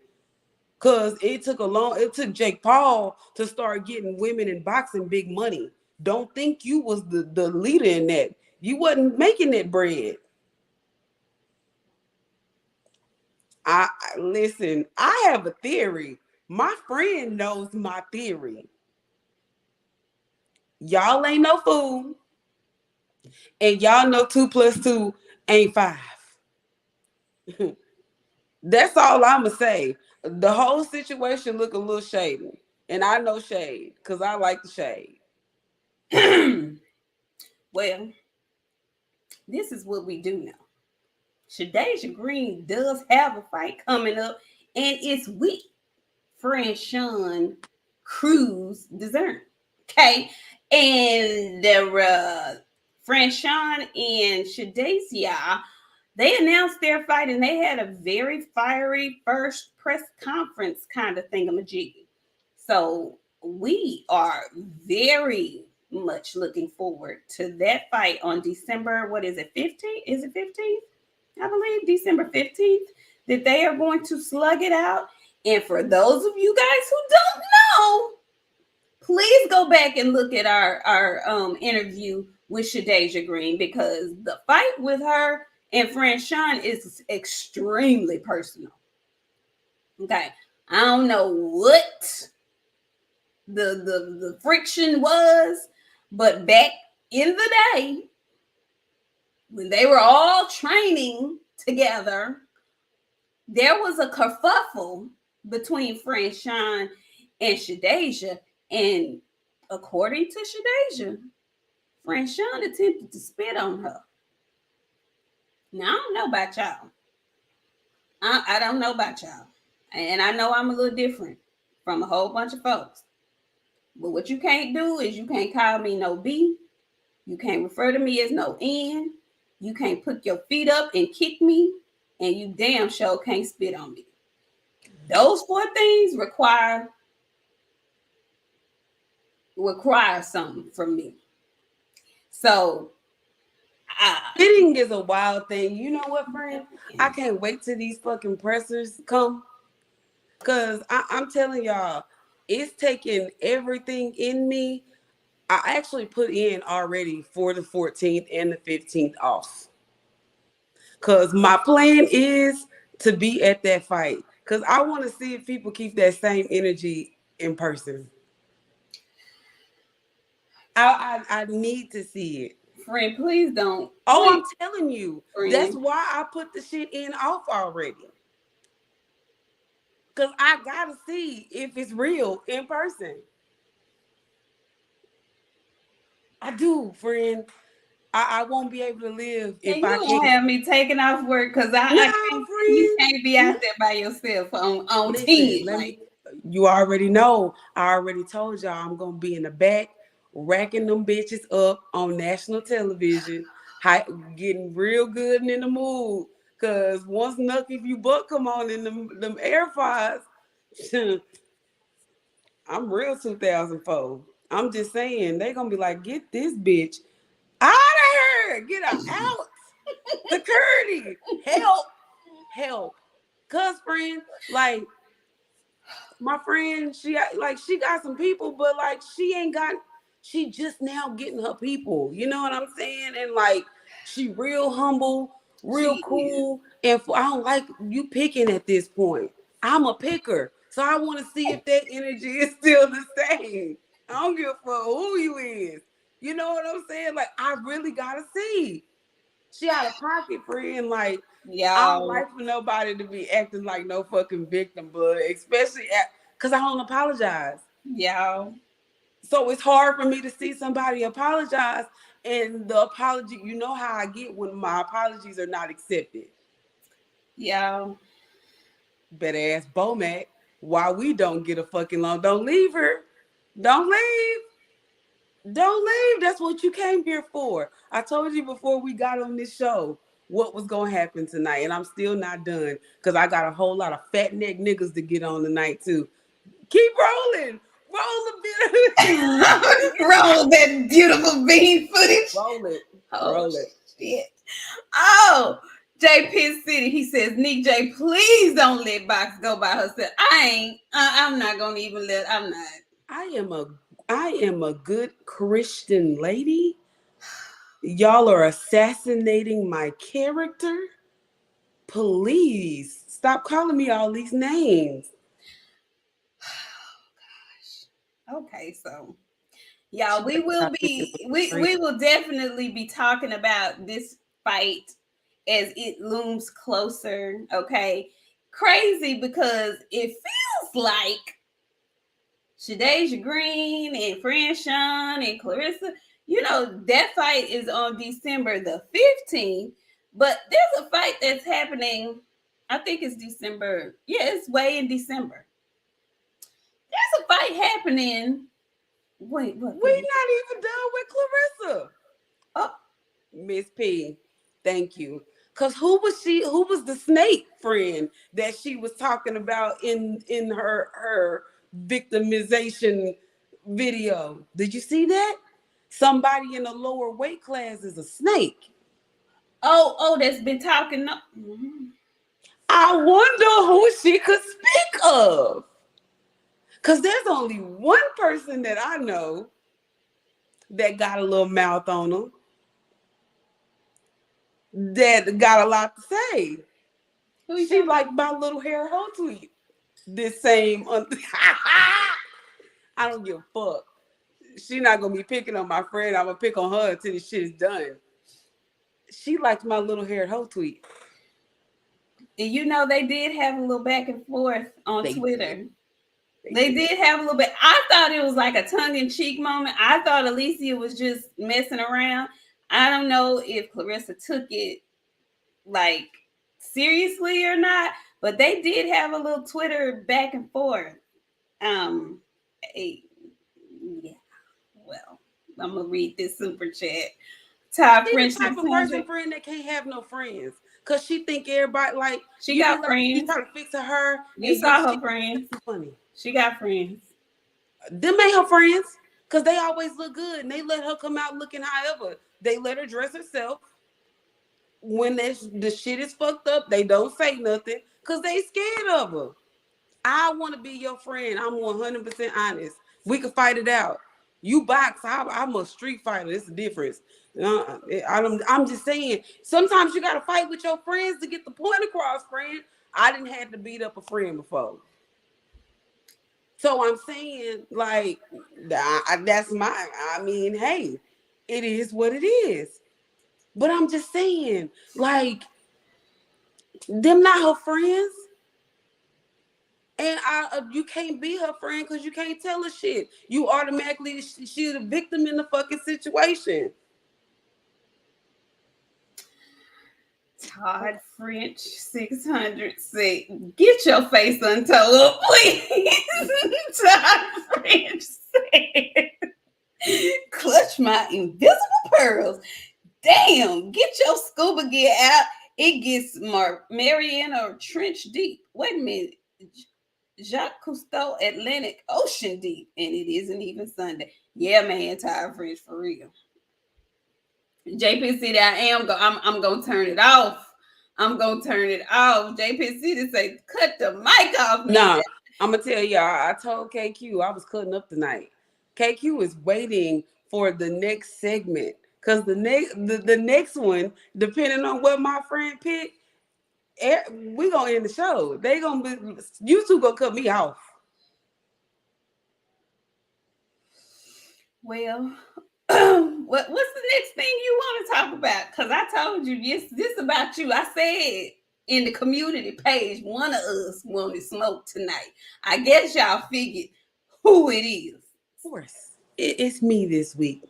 cause it took Jake Paul to start getting women in boxing big money. Don't think you was the leader in that. You wasn't making that bread. Listen, I have a theory. My friend knows my theory. Y'all ain't no fool, and y'all know 2 plus 2 ain't 5. That's all I'ma say. The whole situation look a little shady, and I know shade because I like the shade. Well, this is what we do now. Shadasia Green does have a fight coming up, and it's with Franchon Cruz Dessert. Okay. And the Franchon and Shadasia, they announced their fight and they had a very fiery first press conference kind of thingamajig. So we are very much looking forward to that fight on December, what is it, 15th? Is it 15th? I believe December 15th, that they are going to slug it out. And for those of you guys who don't know, please go back and look at our interview with Shadasia Green, because the fight with her and Franchon is extremely personal. Okay. I don't know what the friction was, but back in the day when they were all training together, there was a kerfuffle between Franchon and Shadasia, and according to Shadasia, Franchon attempted to spit on her. Now, I don't know about y'all. I don't know about y'all. And I know I'm a little different from a whole bunch of folks. But what you can't do is you can't call me no B. You can't refer to me as no N. You can't put your feet up and kick me. And you damn sure can't spit on me. Those 4 things require something from me. So, Spitting is a wild thing. You know what, friend? I can't wait till these fucking pressers come. Cause I'm telling y'all, it's taking everything in me. I actually put in already for the 14th and the 15th off. Cause my plan is to be at that fight. Cause I want to see if people keep that same energy in person. I need to see it. friend, please don't. Oh, Please, I'm telling you. friend. That's why I put the shit in off already. Cause I gotta see if it's real in person. I do, friend. I won't be able to live And if you I won't can't. have me taking off work because No, I can't. You can't be out friend. there by yourself on Listen, 10. let Like, me. You already know. I already told y'all I'm gonna be in the back, racking them bitches up on national television, getting real good and in the mood. Cause once Nuck if you buck come on in them AirPods, I'm real 2004. I'm just saying they gonna be like, get this bitch out of here, get her out. Security, help. Cause friend, like my friend, she got some people, but like she just now getting her people. You know what I'm saying? And like she real humble, real She is. cool. And I don't like you picking at this point. I'm a picker, so I want to see if that energy is still the same. I don't give a fuck who you is. You know what I'm saying? Like I really gotta see. She out of pocket, friend. Like I don't Y'all, like for nobody to be acting like no fucking victim, but especially because I don't apologize. y'all, So it's hard for me to see somebody apologize, and the apology. You know how I get when my apologies are not accepted. y'all. Better ask Bomac why we don't get a fucking loan. Don't leave her. Don't leave. Don't leave. That's what you came here for. I told you before we got on this show what was going to happen tonight, and I'm still not done because I got a whole lot of fat neck niggas to get on tonight, too. Keep rolling. Roll a bit. Roll that beautiful bean footage. Roll it. Oh Roll it. shit. Oh, J Pitt City. He says, Nik J, please don't let Box go by herself. I ain't. I'm not gonna even let. I'm not. I am a good Christian lady. Y'all are assassinating my character. Please stop calling me all these names. Okay, so y'all, we will definitely be talking about this fight as it looms closer. Okay, crazy because it feels like Shadasia Green and Franchon and Clarissa, that fight is on December the 15th, but there's a fight that's happening. I think it's December. Yeah, it's way in December. There's a fight happening. Wait, what? We not even done with Clarissa. Oh, Miss P, thank you. Cause who was she? Who was the snake friend that she was talking about in her victimization video? Did you see that? Somebody in a lower weight class is a snake. that's been talking. Mm-hmm. I wonder who she could speak of. Cause there's only one person that I know that got a little mouth on them, that got a lot to say. She like my little hair hoe tweet. This same I don't give a fuck. She not gonna be picking on my friend. I'm gonna pick on her until this shit is done. She likes my little hair hoe tweet. And they did have a little back and forth on Twitter. They did have a little bit. I thought it was like a tongue-in-cheek moment. I thought Alicia was just messing around. I don't know if Clarissa took it like seriously or not, but they did have a little Twitter back and forth. Yeah. Well, I'm gonna read this super chat. Top She the French type of person, friend, that can't have no friends. Cause she think everybody like she got friends. You try to fix her. You saw her friends. Funny. She got friends. Them ain't her friends. Cause they always look good and they let her come out looking however. They let her dress herself. When the shit is fucked up, they don't say nothing because they scared of her. I want to be your friend. I'm 100% honest. We can fight it out. You box, I'm a street fighter. It's a difference. I'm just saying, sometimes you got to fight with your friends to get the point across, friend. I didn't have to beat up a friend before. So I'm saying, like, that's hey, it is what it is. But I'm just saying, like, them not her friends. And you can't be her friend because you can't tell her shit. You automatically, she's a victim in the fucking situation. Todd French 600 say, get your face untold, please. Todd French said, clutch my invisible pearls. Damn, get your scuba gear out It gets Mariana Trench deep. Wait a minute. Jacques Cousteau Atlantic Ocean deep. And it isn't even Sunday. Yeah, man, tired French for real. JP City, I'm gonna turn it off. I'm gonna turn it off. JP City say, cut the mic off, Nik. Nah, I'm gonna tell y'all. I told KQ I was cutting up tonight. KQ is waiting for the next segment because the next one, depending on what my friend picked, we gonna end the show. They gonna be you two gonna cut me off. Well, what's the next thing you want to talk about? Because I told you this about you. I said in the community page, one of us wanted smoke tonight. I guess y'all figured who it is. Of course, it's me this week.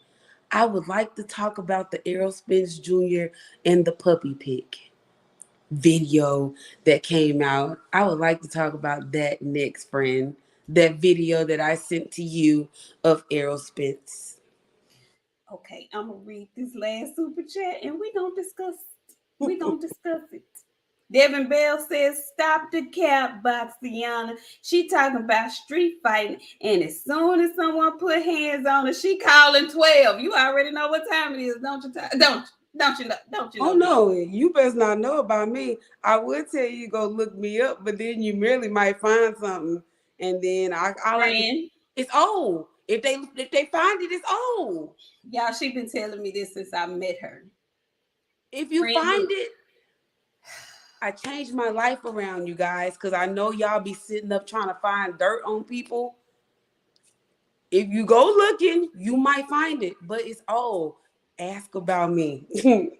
I would like to talk about the Errol Spence Jr. and the puppy pick video that came out. I would like to talk about that next, friend. That video that I sent to you of Errol Spence. Okay, I'm gonna read this last super chat and we gonna discuss it. Devin Bell says, "Stop the cap, Boxiana. She talking about street fighting, and as soon as someone put hands on her, she calling 12. You already know what time it is, don't you? Don't you know? Don't you Oh know this, no, you best not know about me. I would tell you go look me up, but then you merely might find something, and then I like to. friend? It's old. If they find it, it's old. Y'all, she been telling me this since I met her. If you Friend, find look, it, I changed my life around you guys because I know y'all be sitting up trying to find dirt on people. If you go looking, you might find it, but it's old. Ask about me.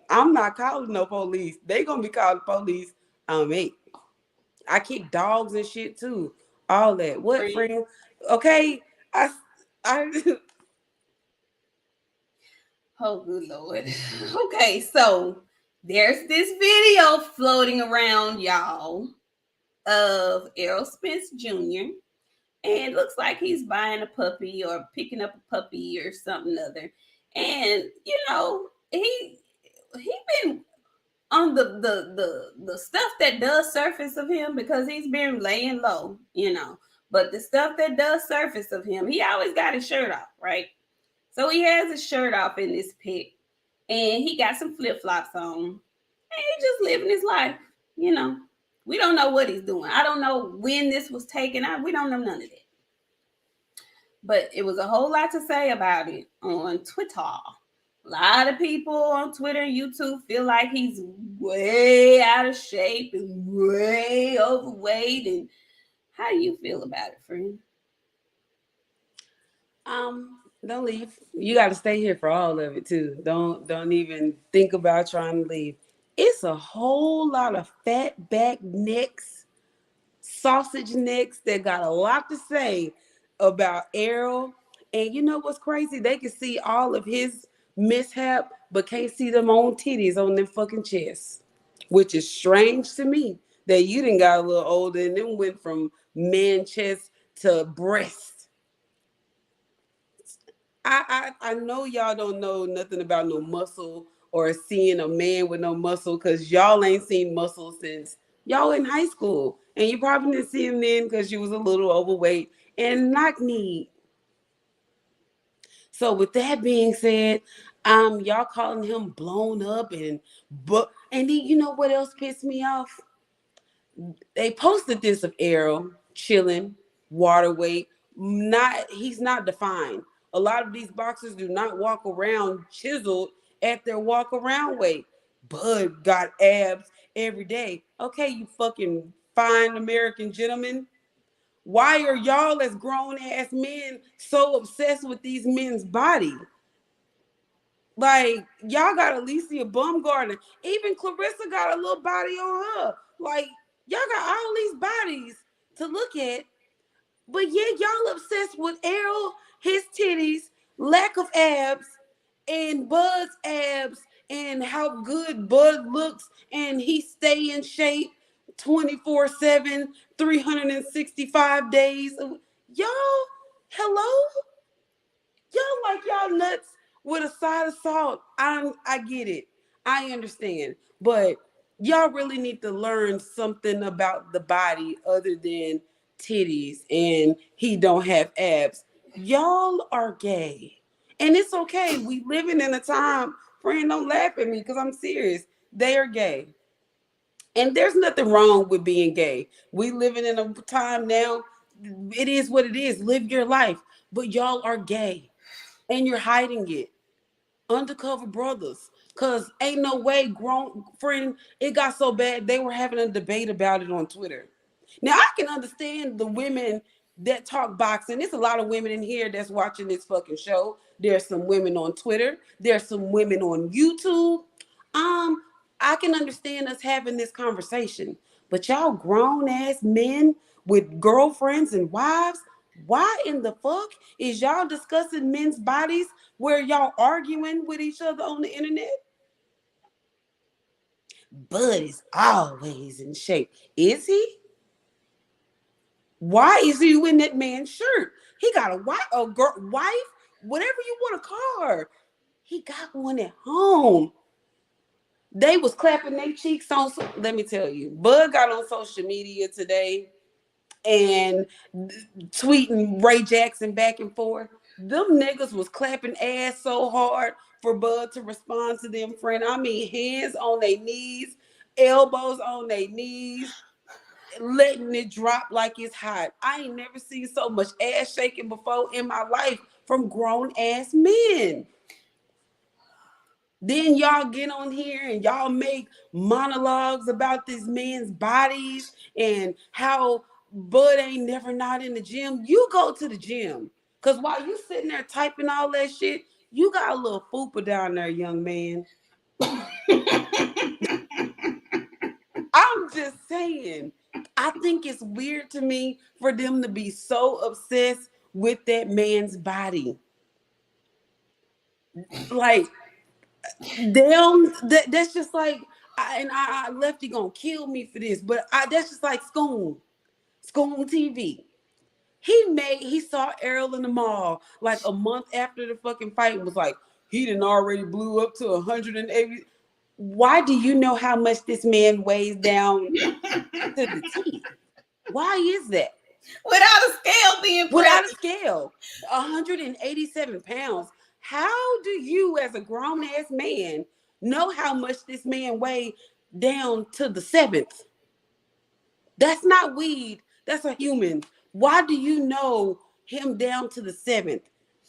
I'm not calling no police. They gonna be calling police on me. I kick dogs and shit too. All that. What, friend. friend? Okay, I. Oh, good lord. Okay, so there's this video floating around, y'all, of Errol Spence Jr. And it looks like he's buying a puppy or picking up a puppy or something other. And he been on the stuff that does surface of him because he's been laying low. But the stuff that does surface of him, he always got his shirt off, right? So he has his shirt off in this pic, and he got some flip flops on, and he's just living his life. You know, we don't know what he's doing. I don't know when this was taken out. We don't know none of that. But it was a whole lot to say about it on Twitter. A lot of people on Twitter and YouTube feel like he's way out of shape and way overweight. And how do you feel about it, friend? Don't leave. You got to stay here for all of it too. Don't even think about trying to leave. It's a whole lot of fat back necks, sausage necks that got a lot to say about Errol. And you know what's crazy? They can see all of his mishap, but can't see them own titties on their fucking chest, which is strange to me that you didn't got a little older and then went from man chest to breast. I know y'all don't know nothing about no muscle or seeing a man with no muscle because y'all ain't seen muscle since y'all in high school. And you probably didn't see him then because you was a little overweight and knock knee. So with that being said, y'all calling him blown up and then you know what else pissed me off? They posted this of Errol chilling, water weight. He's not defined. A lot of these boxers do not walk around chiseled at their walk around weight. Bud got abs every day. Okay, you fucking fine American gentlemen. Why are y'all as grown ass men so obsessed with these men's body? Like y'all got Alicia Baumgardner. Even Clarissa got a little body on her. Like y'all got all these bodies to look at, but yet y'all obsessed with Errol, his titties, lack of abs, and Bud's abs, and how good Bud looks, and he stay in shape 24/7, 365 days. Y'all, hello? Y'all like y'all nuts with a side of salt. I get it. I understand. But Y'all really need to learn something about the body other than titties and he don't have abs. Y'all are gay. And it's okay. We living in a time, friend, don't laugh at me because I'm serious. They are gay. And there's nothing wrong with being gay. We living in a time now, it is what it is. Live your life. But y'all are gay and you're hiding it. Undercover brothers. Cause ain't no way, grown friend, it got so bad they were having a debate about it on Twitter. Now I can understand the women that talk boxing. There's a lot of women in here that's watching this fucking show. There's some women on Twitter. There's some women on YouTube. Um, I can understand us having this conversation. But y'all grown ass men with girlfriends and wives, why in the fuck is y'all discussing men's bodies where y'all arguing with each other on the internet? Bud is always in shape. Is he? Why is he in that man's shirt? He got a wife, whatever you want to call her. He got one at home. They was clapping their cheeks on. Let me tell you, Bud got on social media today and tweeting Ray Jackson back and forth. Them niggas was clapping ass so hard for Bud to respond to them, friend. I mean, hands on their knees, elbows on their knees, letting it drop like it's hot. I ain't never seen so much ass shaking before in my life from grown ass men. Then y'all get on here and y'all make monologues about this man's bodies and how Bud ain't never not in the gym. You go to the gym. Because while you sitting there typing all that shit, you got a little fupa down there, young man. I'm just saying. I think it's weird to me for them to be so obsessed with that man's body. Like, that's just like, I Lefty gonna kill me for this, but that's just like Schoon TV. He saw Errol in the mall like a month after the fucking fight and was like, he didn't already blew up to 180. Why do you know how much this man weighs down to the teeth? Why is that? Without a scale being Without a pressed. scale, 187 pounds. How do you, as a grown ass man, know how much this man weighed down to the seventh? That's not weed. That's a human. Why do you know him down to the seventh?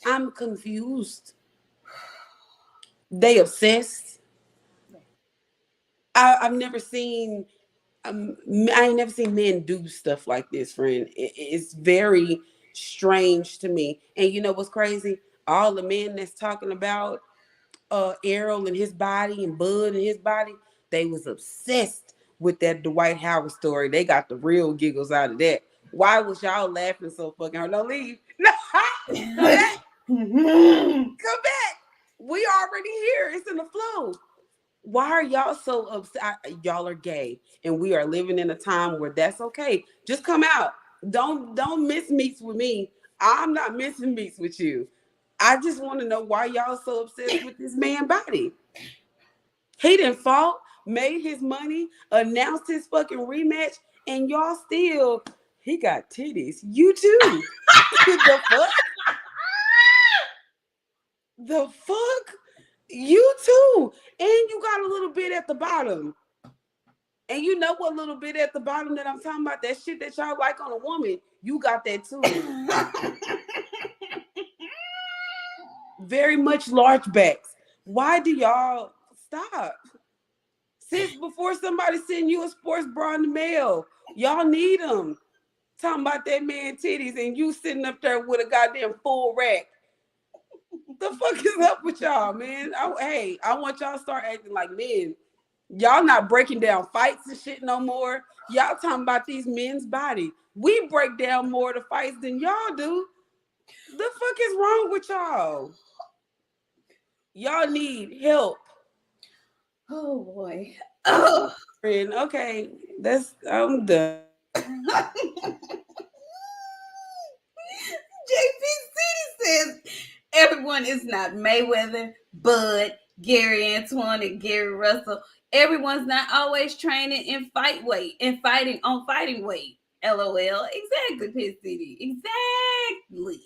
I'm confused. They obsessed. I've never seen. I ain't never seen men do stuff like this, friend. It's very strange to me. And you know what's crazy? All the men that's talking about Errol and his body and Bud and his body, they was obsessed with that Dwight Howard story. They got the real giggles out of that. Why was y'all laughing so fucking hard? Don't leave. Come back. Come back. We already here. It's in the flow. Why are y'all so upset? Y'all are gay, and we are living in a time where that's okay. Just come out. Don't miss meets with me. I'm not missing meets with you. I just want to know why y'all so obsessed with this man body. He didn't fought, made his money, announced his fucking rematch, and y'all still, he got titties. You too. The fuck? The fuck? You too. And you got a little bit at the bottom. And you know what little bit at the bottom that I'm talking about? That shit that y'all like on a woman. You got that too. Very much large backs. Why do y'all stop? Since before somebody send you a sports bra in the mail, y'all need them. Talking about that man titties and you sitting up there with a goddamn full rack. The fuck is up with y'all, man? I want y'all to start acting like men. Y'all not breaking down fights and shit no more. Y'all talking about these men's body. We break down more of the fights than y'all do. The fuck is wrong with y'all? Y'all need help. Oh boy. Oh. Friend, okay, I'm done. JP City says everyone is not Mayweather, Bud, Gary Antoine and Gary Russell. Everyone's not always training in fight weight and fighting on fighting weight. LOL. Exactly, Pit City. Exactly.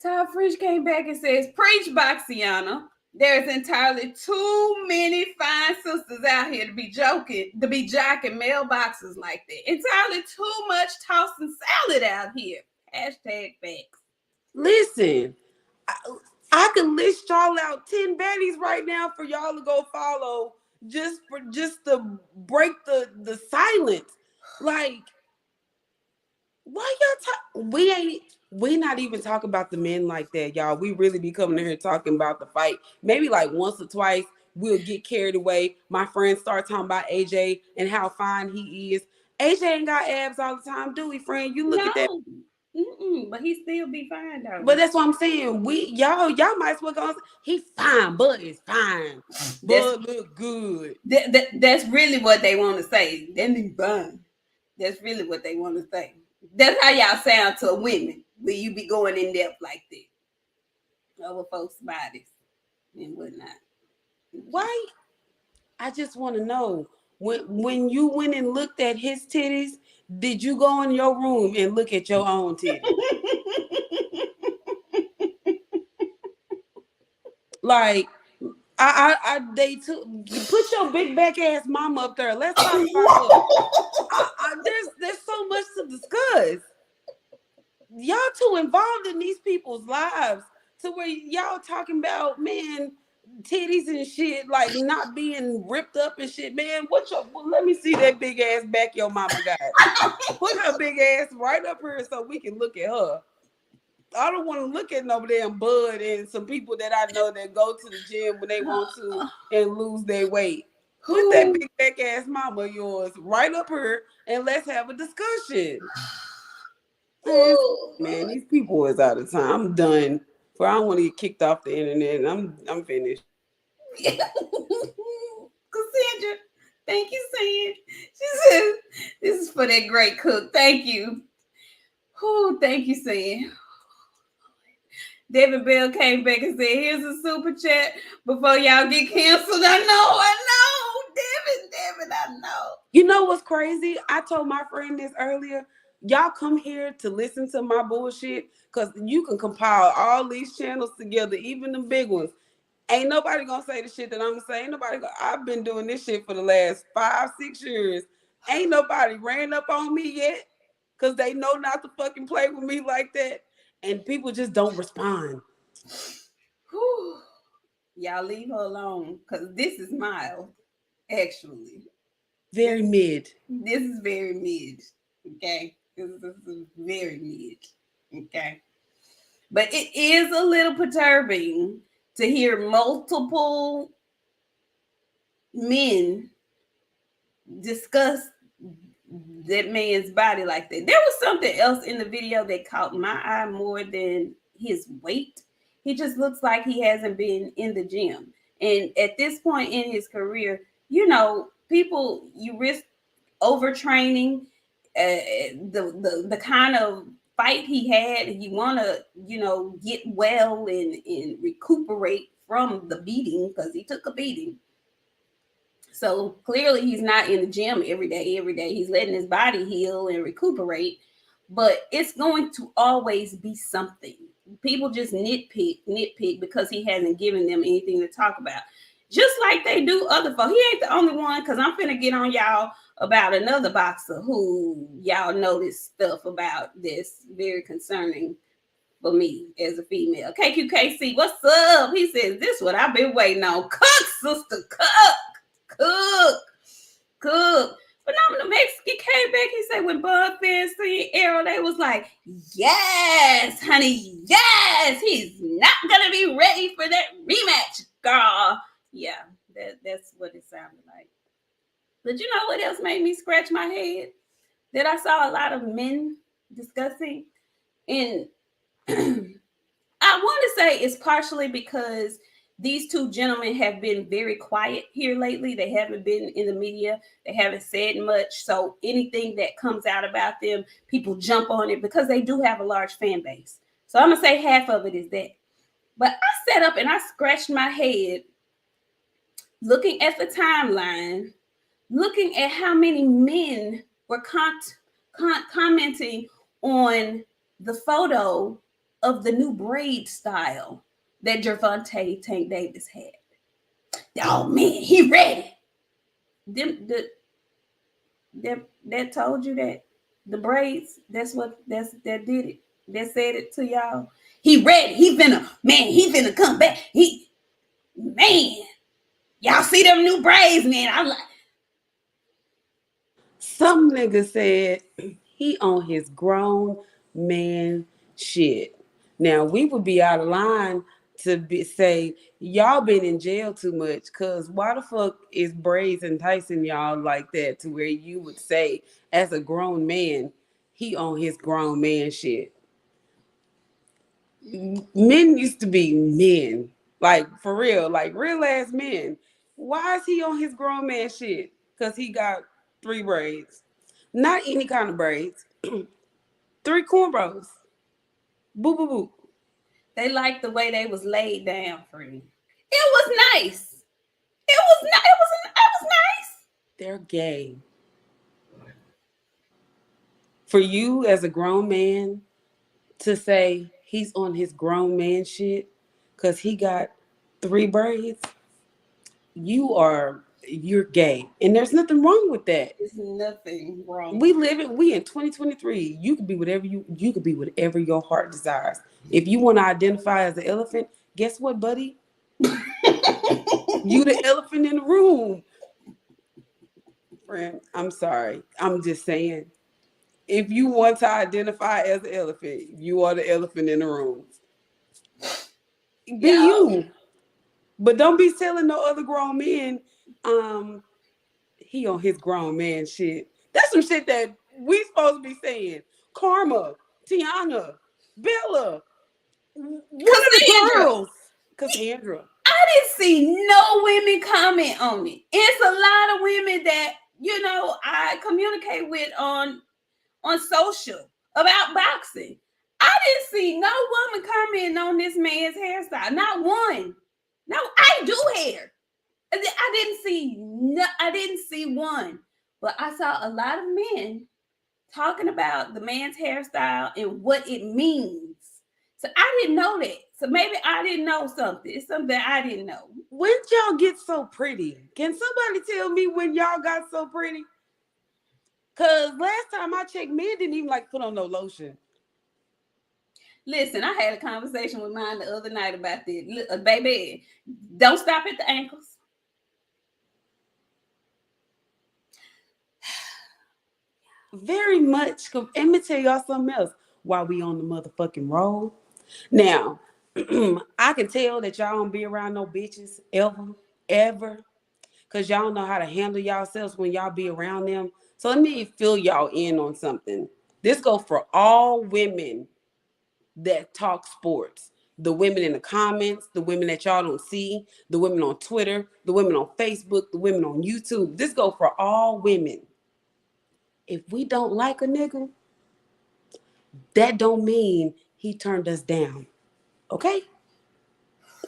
Todd French came back and says, "Preach, Boxiana. There's entirely too many fine sisters out here to be jocking mailboxes like that. Entirely too much tossing salad out here. Hashtag facts." Listen, I, I can list y'all out 10 baddies right now for y'all to go follow just to break the silence. Like, why y'all talk? We not even talking about the men like that, y'all. We really be coming here talking about the fight. Maybe like once or twice we'll get carried away. My friends start talking about AJ and how fine he is. AJ ain't got abs all the time, do we, friend? You look at that. No. But he still be fine though. But that's what I'm saying. Y'all might as well go. He fine. Bud is fine. Bud look good. That's really what they want to say. Then he fine. That's really what they want to say. That's how y'all sound to women when you be going in depth like that over folks' bodies and whatnot. Why? I just want to know when you went and looked at his titties, did you go in your room and look at your own titties? Like, they took. Put your big back ass mama up there. Let's talk about her. There's so much to discuss. Y'all too involved in these people's lives to where y'all talking about, man, titties and shit, like not being ripped up and shit, man. Let me see that big ass back your mama got. Put her big ass right up here so we can look at her. I don't want to look at no damn Bud and some people that I know that go to the gym when they want to and lose their weight. Put that big back ass mama of yours right up here and let's have a discussion. Man, these people is out of time. I'm done. For I don't want to get kicked off the internet. I'm finished. Cassandra, thank you, Sam. She says this is for that great cook. Thank you. Thank you, Sam. David Bell came back and said, "Here's a super chat before y'all get canceled." I know. David, I know. You know what's crazy? I told my friend this earlier. Y'all come here to listen to my bullshit because you can compile all these channels together, even the big ones. Ain't nobody gonna say the shit that I'm saying. I've been doing this shit for the last 5-6 years. Ain't nobody ran up on me yet because they know not to fucking play with me like that. And people just don't respond. Y'all leave her alone because this is mild, actually. Very mid. This is very mid. Okay. This is very mid. Okay. But it is a little perturbing to hear multiple men discuss that man's body like that. There was something else in the video that caught my eye more than his weight. He just looks like he hasn't been in the gym. And at this point in his career, people, you risk overtraining. The kind of fight he had, you want to, get well and recuperate from the beating because he took a beating. So clearly he's not in the gym every day. He's letting his body heal and recuperate, but it's going to always be something. People just nitpick because he hasn't given them anything to talk about. Just like they do other folks. He ain't the only one, because I'm finna get on y'all about another boxer who y'all notice stuff about that's very concerning for me as a female. KQKC, what's up? He says, "This is what I've been waiting on. Cook, sister, cook. Phenomenal Mexican came back. He said when Bud fans seen Errol, they was like, yes, honey, yes. He's not gonna be ready for that rematch, girl." Yeah, that's what it sounded like. But you know what else made me scratch my head? That I saw a lot of men discussing. And I want to say it's partially because these two gentlemen have been very quiet here lately. They haven't been in the media. They haven't said much. So anything that comes out about them, people jump on it because they do have a large fan base. So I'm going to say half of it is that. But I sat up and I scratched my head looking at the timeline, looking at how many men were commenting on the photo of the new braid style that Gervonta Tank Davis had. Oh man, he ready. Them that told you that the braids. That did it. That said it to y'all. He ready. He finna come back. Man, y'all see them new braids, man. I'm like, Some nigga said he on his grown man shit. Now we would be out of line to say y'all been in jail too much, cause why the fuck is braids enticing y'all like that to where you would say as a grown man he on his grown man shit. Men used to be men, like for real, like real ass men. Why is he on his grown man shit? Cause he got three braids, not any kind of braids, three cornrows. Boo boo boo. they liked the way they was laid down for me. It was nice. It was nice. They're gay. For you as a grown man to say he's on his grown man shit because he got three braids, you're gay. And there's nothing wrong with that. There's nothing wrong. We in 2023. You could be whatever you could be whatever your heart desires. If you want to identify as an elephant, guess what, buddy? You the elephant in the room. Friend, I'm sorry. I'm just saying. If you want to identify as an elephant, you are the elephant in the room. Be you. But don't be telling no other grown men, he on his grown man shit. That's some shit that we supposed to be saying. Karma, Tiana, Bella, one of the girls. Cassandra. I didn't see no women comment on it. It's a lot of women that, I communicate with on social about boxing. I didn't see no woman commenting on this man's hairstyle. Not one. No, I do hair. I didn't see one. But I saw a lot of men talking about the man's hairstyle and what it means. So I didn't know that. So maybe I didn't know something. It's something that I didn't know. When y'all get so pretty? Can somebody tell me when y'all got so pretty? Cause last time I checked, men didn't even like put on no lotion. Listen, I had a conversation with mine the other night about this. Baby, don't stop at the ankles. Very much. Let me tell y'all something else while we on the motherfucking road. Now, I can tell that y'all don't be around no bitches ever. Cause y'all know how to handle yourselves when y'all be around them. So let me fill y'all in on something. This go for all women that talk sports. The women in the comments, the women that y'all don't see, the women on Twitter, the women on Facebook, the women on YouTube. This go for all women. If we don't like a nigga, that don't mean he turned us down. Okay?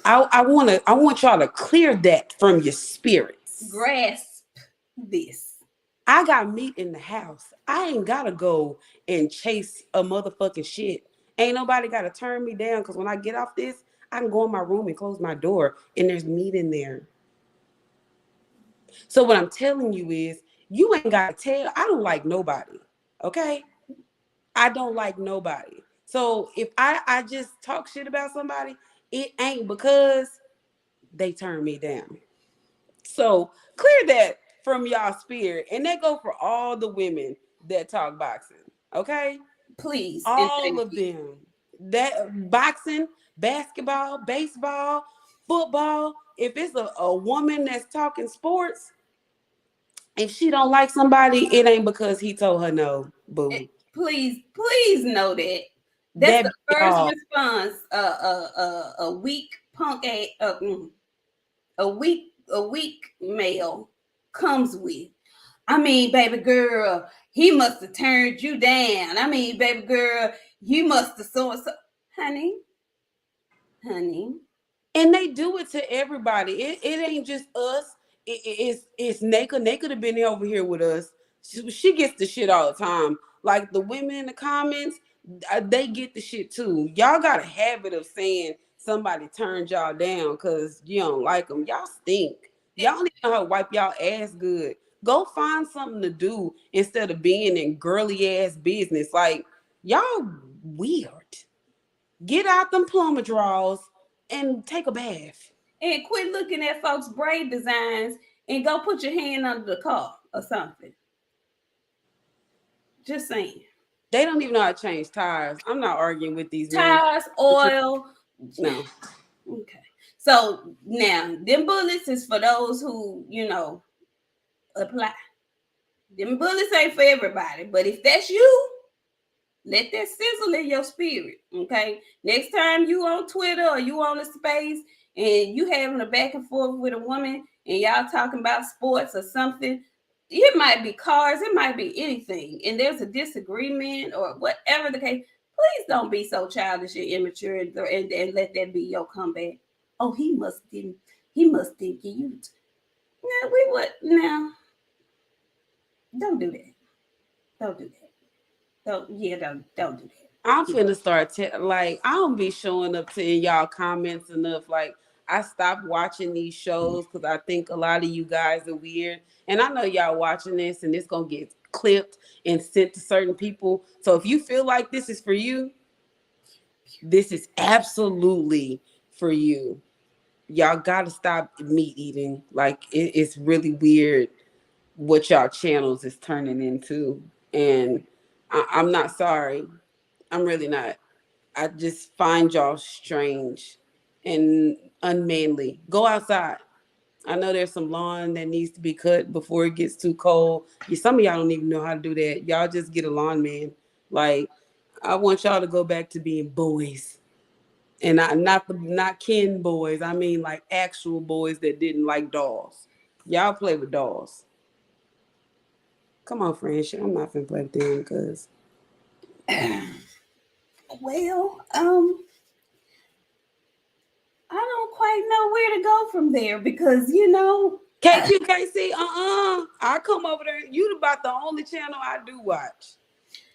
I want y'all to clear that from your spirits. Grasp this. I got meat in the house. I ain't gotta go and chase a motherfucking shit. Ain't nobody gotta turn me down because when I get off this, I can go in my room and close my door and there's meat in there. So what I'm telling you is you ain't gotta tell. I don't like nobody. Okay? I don't like nobody. So if I just talk shit about somebody, it ain't because they turn me down. So clear that from y'all spirit. And that go for all the women that talk boxing. Okay? Please. All of them. That boxing, basketball, baseball, football. If it's a woman that's talking sports, if she don't like somebody, it ain't because he told her no. Boo. Please know that. That's the first response. A weak punk a weak male comes with. I mean, baby girl, he must have turned you down. I mean, baby girl, you must have so honey. And they do it to everybody. It ain't just us. it's Naka. Naka have been over here with us. She gets the shit all the time. Like the women in the comments, they get the shit too. Y'all got a habit of saying somebody turned y'all down because you don't like them. Y'all stink. Y'all don't even know how to wipe y'all ass good. Go find something to do instead of being in girly ass business. Like y'all weird. Get out them plumber drawers and take a bath. And quit looking at folks' braid designs and go put your hand under the car or something. Just saying. They don't even know how to change tires. I'm not arguing with these men. Tires, oil. No. Okay. So now, them bullets is for those who, apply. Them bullets ain't for everybody. But if that's you, let that sizzle in your spirit. Okay. Next time you on Twitter or you on a space and you having a back and forth with a woman and y'all talking about sports or something, it might be cars, it might be anything, and there's a disagreement or whatever the case, please don't be so childish and immature and let that be your comeback. Oh, he must think you. No, we would now. Don't do that. Don't do that. Don't do that. I'm finna start like I don't be showing up to y'all comments enough. Like I stopped watching these shows because I think a lot of you guys are weird, and I know y'all watching this, and it's gonna get clipped and sent to certain people. So if you feel like this is for you, this is absolutely for you. Y'all gotta stop meat eating. Like it's really weird what y'all channels is turning into, and I'm not sorry. I'm really not. I just find y'all strange and unmanly. Go outside. I know there's some lawn that needs to be cut before it gets too cold. Some of y'all don't even know how to do that. Y'all just get a lawn man. Like I want y'all to go back to being boys, and not kin boys. I mean like actual boys that didn't like dolls. Y'all play with dolls. Come on, Franchon. I'm not finna play with them because Well, I don't quite know where to go from there because KQKC, I come over there. You about the only channel I do watch.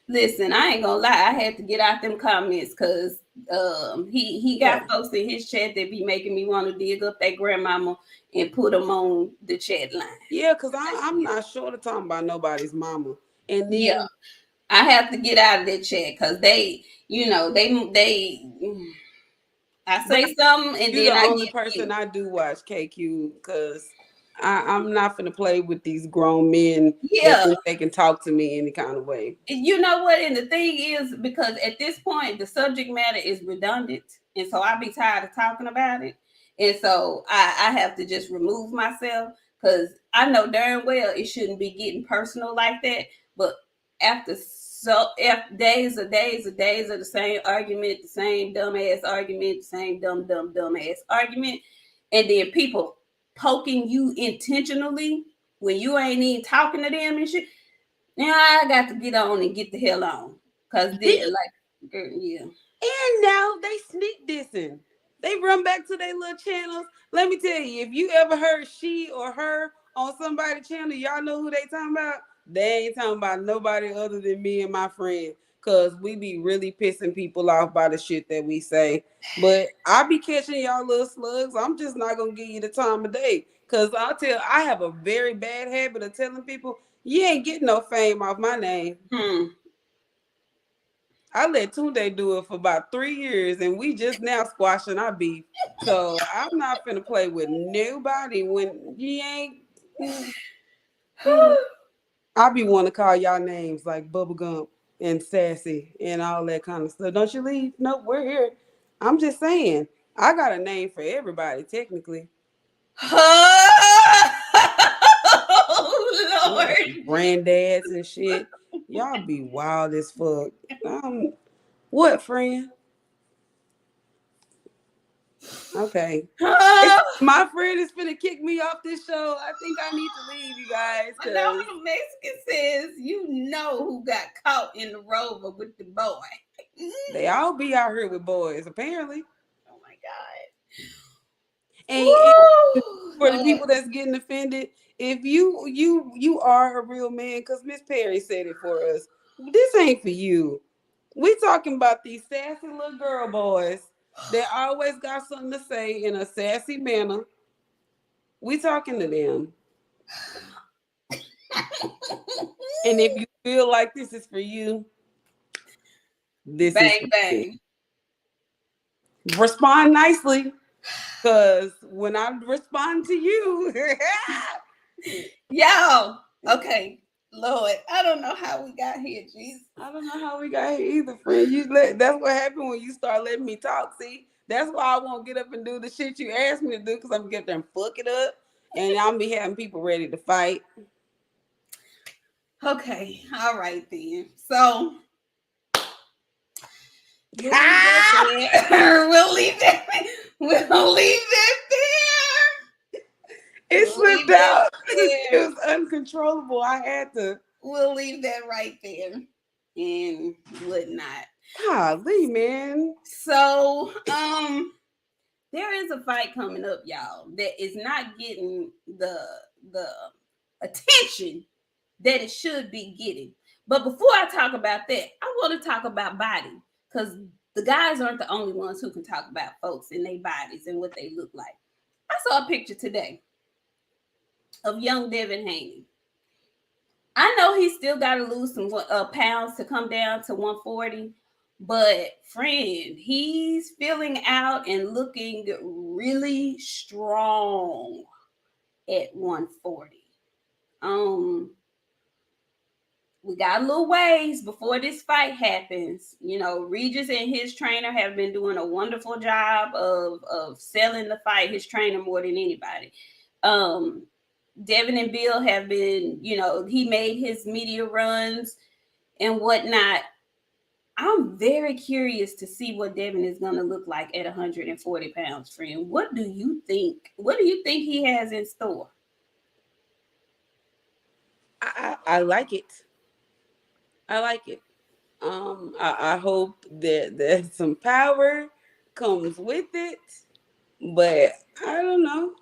listen, I ain't gonna lie, I had to get out them comments because he got Yeah. folks in his chat that be making me want to dig up their grandmama and put them on the chat line. Yeah, because I'm not sure to talk about nobody's mama. And Yeah, then I have to get out of that chat because they I but say something and you then the I only get person killed. I do watch KQ because I'm not gonna play with these grown men that Yeah, think they can talk to me any kind of way. you know what? And the thing is, because at this point, the subject matter is redundant. And so I be tired of talking about it. And so I have to just remove myself because I know darn well it shouldn't be getting personal like that. But after days of the same argument, the same dumbass argument, the same dumbass argument, and then people poking you intentionally when you ain't even talking to them and shit, now I got to get on and get the hell on. Cause they like girl, yeah. And now they sneak dissing. They run back to their little channels. Let me tell you, if you ever heard she or her on somebody's channel, y'all know who they talking about? They ain't talking about nobody other than me and my friend. Cause we be really pissing people off by the shit that we say. But I be catching y'all little slugs. I'm just not gonna give you the time of day. Cause I have a very bad habit of telling people, you ain't getting no fame off my name. I let Tunde do it for about 3 years, and we just now squashing our beef. So I'm not finna play with nobody when you ain't. mm, mm. I be want to call y'all names like Bubblegum and Sassy and all that kind of stuff. Don't you leave? Nope, we're here. I'm just saying, I got a name for everybody, technically. Oh Lord. Grandads and shit. Y'all be wild as fuck. What, friend? Okay. My friend is finna kick me off this show. I think I need to leave, you guys, because Phenomenal Mexican says, you know who got caught in the rover with the boy. they all be out here with boys, apparently. Oh my God. And Woo, for the Lord. people that's getting offended, if you are a real man, because Miss Perry said it for us, this ain't for you. We talking about these sassy little girl boys that always got something to say in a sassy manner. We talking to them. And if you feel like this is for you, this is for Bang you. bang. Respond nicely, because when I respond to you, Yo. Okay. Lord, I don't know how we got here, Jesus. I don't know how we got here either, friend. That's what happened when you start letting me talk. See, that's why I won't get up and do the shit you asked me to do, because I'm gonna get there and fuck it up, and I'll be having people ready to fight. Okay. All right then. So we'll leave Ah! that there. We'll leave that. We'll leave that there. It We'll slipped leave that out. It there. was uncontrollable. I had to. We'll leave that right there and whatnot. Golly, man. So, there is a fight coming up, y'all, that is not getting the attention that it should be getting. But before I talk about that, I want to talk about body, because the guys aren't the only ones who can talk about folks and their bodies and what they look like. I saw a picture today of young Devin Haney. I know he still got to lose some pounds to come down to 140, but friend, he's filling out and looking really strong at 140. Um, we got a little ways before this fight happens. You know, Regis and his trainer have been doing a wonderful job of selling the fight. His trainer more than anybody. Um, Devin and Bill have been, you know, he made his media runs and whatnot. I'm very curious to see what Devin is going to look like at 140 pounds, friend. What do you think? What do you think he has in store? I like it. I like it. I hope that some power comes with it, but I don't know.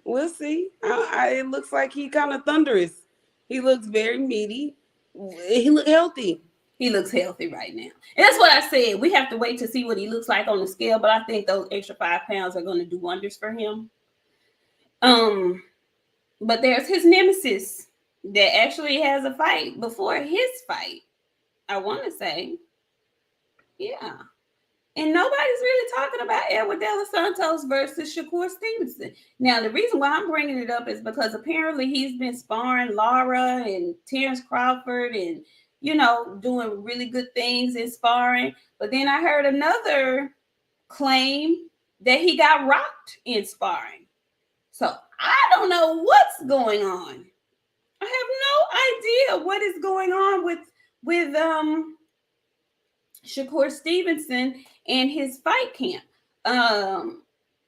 We'll see. It looks like he kind of thunderous. He looks very meaty. He look healthy. He looks healthy right now. And that's what I said. We have to wait to see what he looks like on the scale, but I think those extra 5 pounds are going to do wonders for him. Um, but there's his nemesis that actually has a fight before his fight. I want to say, yeah. And nobody's really talking about Edward De Los Santos versus Shakur Stevenson. Now, the reason why I'm bringing it up is because apparently he's been sparring Lara and Terrence Crawford and, you know, doing really good things in sparring. But then I heard another claim that he got rocked in sparring. So I don't know what's going on. I have no idea what is going on with Shakur Stevenson and his fight camp. Um,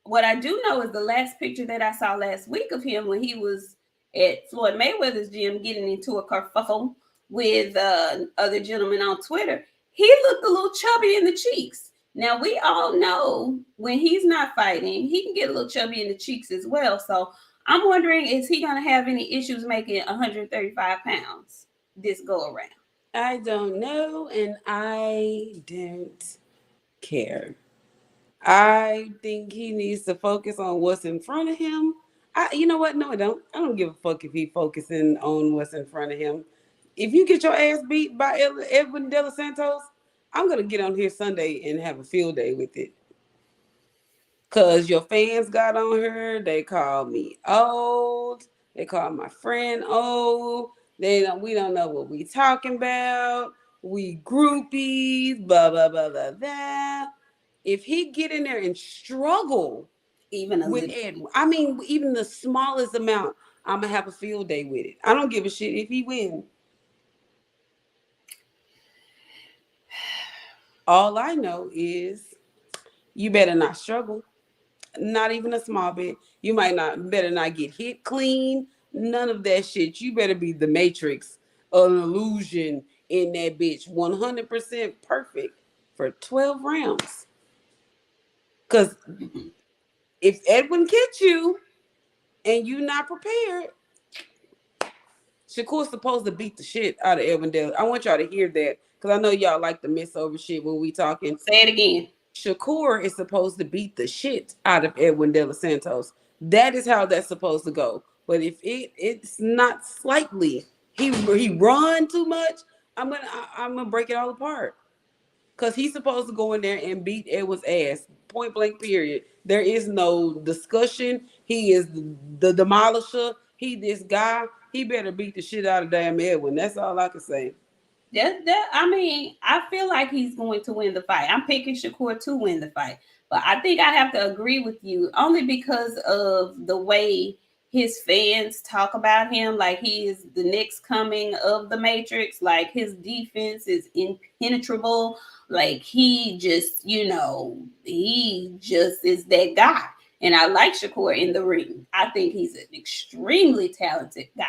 what I do know is the last picture that I saw last week of him when he was at Floyd Mayweather's gym getting into a kerfuffle with other gentlemen on Twitter. He looked a little chubby in the cheeks. Now we all know when he's not fighting, he can get a little chubby in the cheeks as well. So I'm wondering, is he going to have any issues making 135 pounds this go around? I don't know, and I don't care. I think he needs to focus on what's in front of him. You know what? No, I don't. I don't give a fuck if he focusing on what's in front of him. If you get your ass beat by Edwin De Los Santos, I'm gonna get on here Sunday and have a field day with it. Cause your fans got on her. They called me old. They called my friend old. We don't know what we talking about. We groupies. Blah blah blah blah blah. If he get in there and struggle Even a with little. Edwin, I mean, even the smallest amount, I'm gonna have a field day with it. I don't give a shit if he win. All I know is you better not struggle. Not even a small bit. You might not better not get hit clean. None of that shit. You better be the Matrix, an illusion in that bitch. 100% perfect for 12 rounds. Cause if Edwin catch you and you not prepared, Shakur's supposed to beat the shit out of Edwin Dale. I want y'all to hear that because I know y'all like to miss over shit when we talking. Say it again. Shakur is supposed to beat the shit out of Edwin De Los Santos. That is how that's supposed to go. But if it's not slightly, he run too much. I'm gonna break it all apart. Cause he's supposed to go in there and beat Edwin's ass, point blank. Period. There is no discussion. He is the demolisher. He this guy. He better beat the shit out of damn Edwin. That's all I can say. I mean, I feel like he's going to win the fight. I'm picking Shakur to win the fight, but I think I have to agree with you only because of the way his fans talk about him. Like he is the next coming of the Matrix. Like his defense is impenetrable. Like he just, he just is that guy. And I like Shakur in the ring. I think he's an extremely talented guy.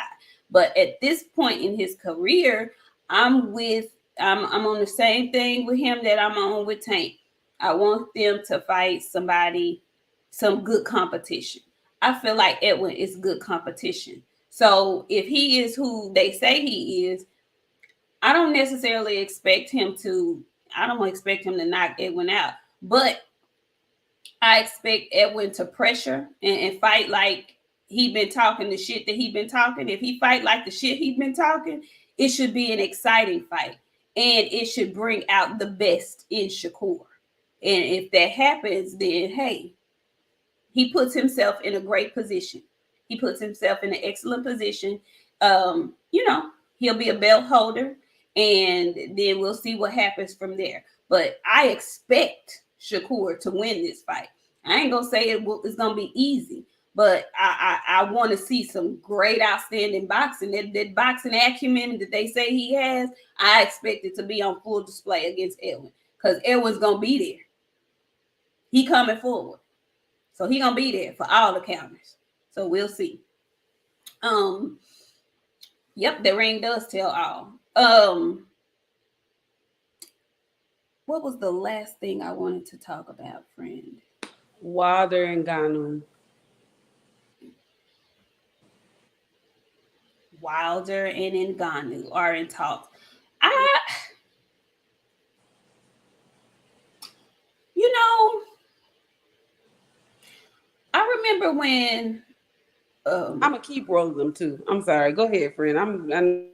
But at this point in his career, I'm on the same thing with him that I'm on with Tank. I want them to fight somebody, some good competition. I feel like Edwin is good competition. So if he is who they say he is, I don't necessarily expect him to. I don't expect him to knock Edwin out, but I expect Edwin to pressure and fight like he been talking the shit that he been talking. If he fight like the shit he been talking, it should be an exciting fight. And it should bring out the best in Shakur. And if that happens, then hey, he puts himself in a great position. He puts himself in an excellent position. He'll be a belt holder, and then we'll see what happens from there. But I expect Shakur to win this fight. I ain't gonna say it's gonna be easy, but I want to see some great, outstanding boxing. That boxing acumen that they say he has, I expect it to be on full display against Edwin, because Edwin's gonna be there. He coming forward. So he gonna be there for all the counters. So we'll see. Yep, the ring does tell all. What was the last thing I wanted to talk about, friend? Wilder and Ngannou. Wilder and Ngannou are in talks. You know, I remember when I'm gonna keep rolling them too. I'm sorry. Go ahead, friend.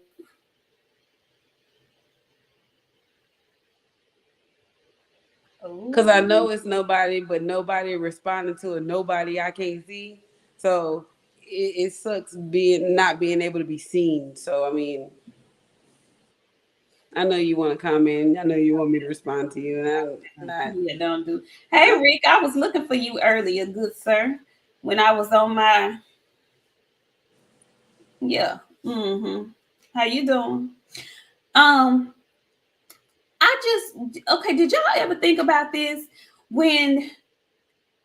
Because I know it's nobody, but nobody responding to it. Nobody I can't see. So it sucks not being able to be seen. So I mean, I know you want to comment. I know you want me to respond to you, and I'm not. Yeah, don't do. Hey, Rick, I was looking for you earlier, good sir. When I was on my yeah. How you doing? Um, I just okay. Did y'all ever think about this? When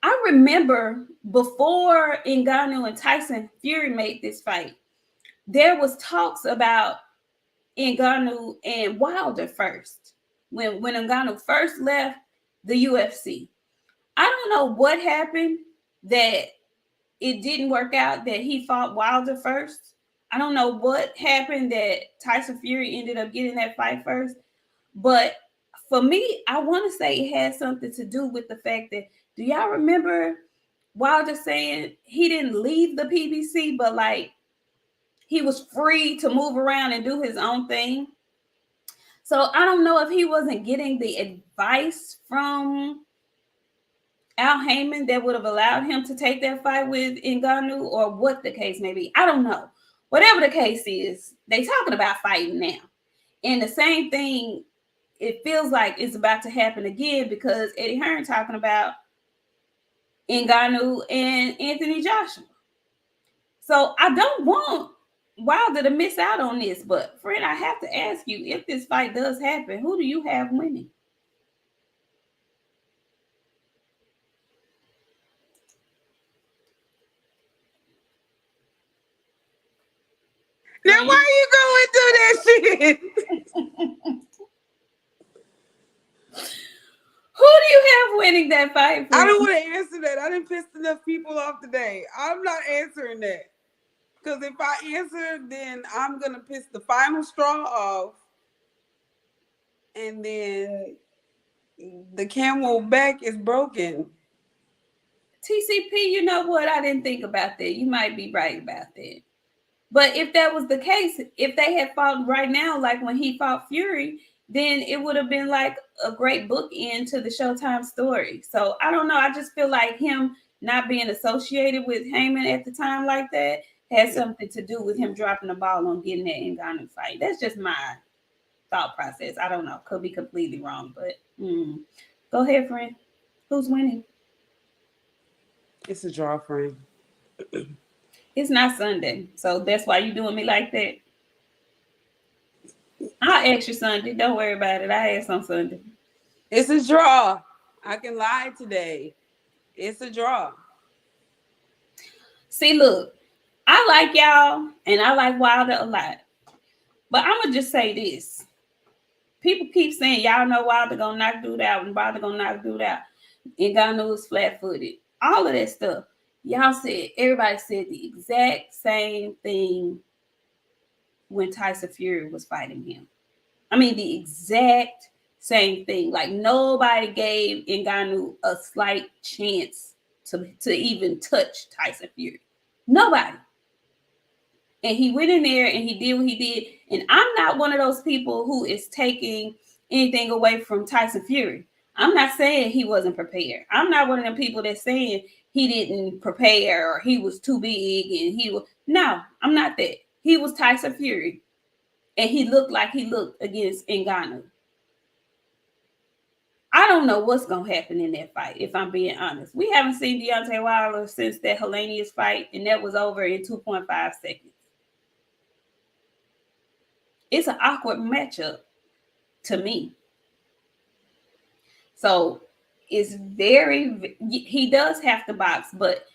I remember before Ngannou and Tyson Fury made this fight, there was talks about Ngannou and Wilder first. When Ngannou first left the UFC, I don't know what happened that it didn't work out that he fought Wilder first. I don't know what happened that Tyson Fury ended up getting that fight first. But for me, I want to say it had something to do with the fact that, do y'all remember Wilder saying he didn't leave the PBC, but like he was free to move around and do his own thing? So I don't know if he wasn't getting the advice from Al Heyman that would have allowed him to take that fight with Ngannou, or what the case may be. I don't know. Whatever the case is, they talking about fighting now. And the same thing, it feels like it's about to happen again, because Eddie Hearn talking about Ngannou and Anthony Joshua. So I don't want Wilder to miss out on this. But friend, I have to ask you, if this fight does happen, who do you have winning? Now, why you going through that shit? Who do you have winning that fight, I friend? don't want to answer that. I didn't piss enough people off today. I'm not answering that. Because if I answer, then I'm going to piss the final straw off. And then the camel back is broken. TCP, you know what? I didn't think about that. You might be right about that. But if that was the case, if they had fought right now, like when he fought Fury, then it would have been like a great bookend to the Showtime story. So I don't know. I just feel like him not being associated with Heyman at the time like that has something to do with him dropping the ball on getting that Ngannou fight. That's just my thought process. I don't know. Could be completely wrong, but go ahead, friend. Who's winning? It's a draw, friend. It's not Sunday, so that's why you doing me like that. I'll ask you Sunday. Don't worry about it. I ask on Sunday. It's a draw. I can lie today. It's a draw. See, look, I like y'all and I like Wilder a lot. But I'm gonna just say this. People keep saying y'all know Wilder gonna knock dude out and Wilder gonna knock dude out. Ngannou was flat footed. All of that stuff. Y'all said everybody said the exact same thing when Tyson Fury was fighting him. I mean, the exact same thing. Like nobody gave Ngannou a slight chance to even touch Tyson Fury. Nobody. And he went in there and he did what he did. And I'm not one of those people who is taking anything away from Tyson Fury. I'm not saying he wasn't prepared. I'm not one of them people that's saying he didn't prepare or he was too big and he was. No, I'm not that. He was Tyson Fury. And he looked like he looked against Ngannou. I don't know what's going to happen in that fight, if I'm being honest. We haven't seen Deontay Wilder since that Hellenius fight, and that was over in 2.5 seconds. It's an awkward matchup to me. So it's he does have to box, but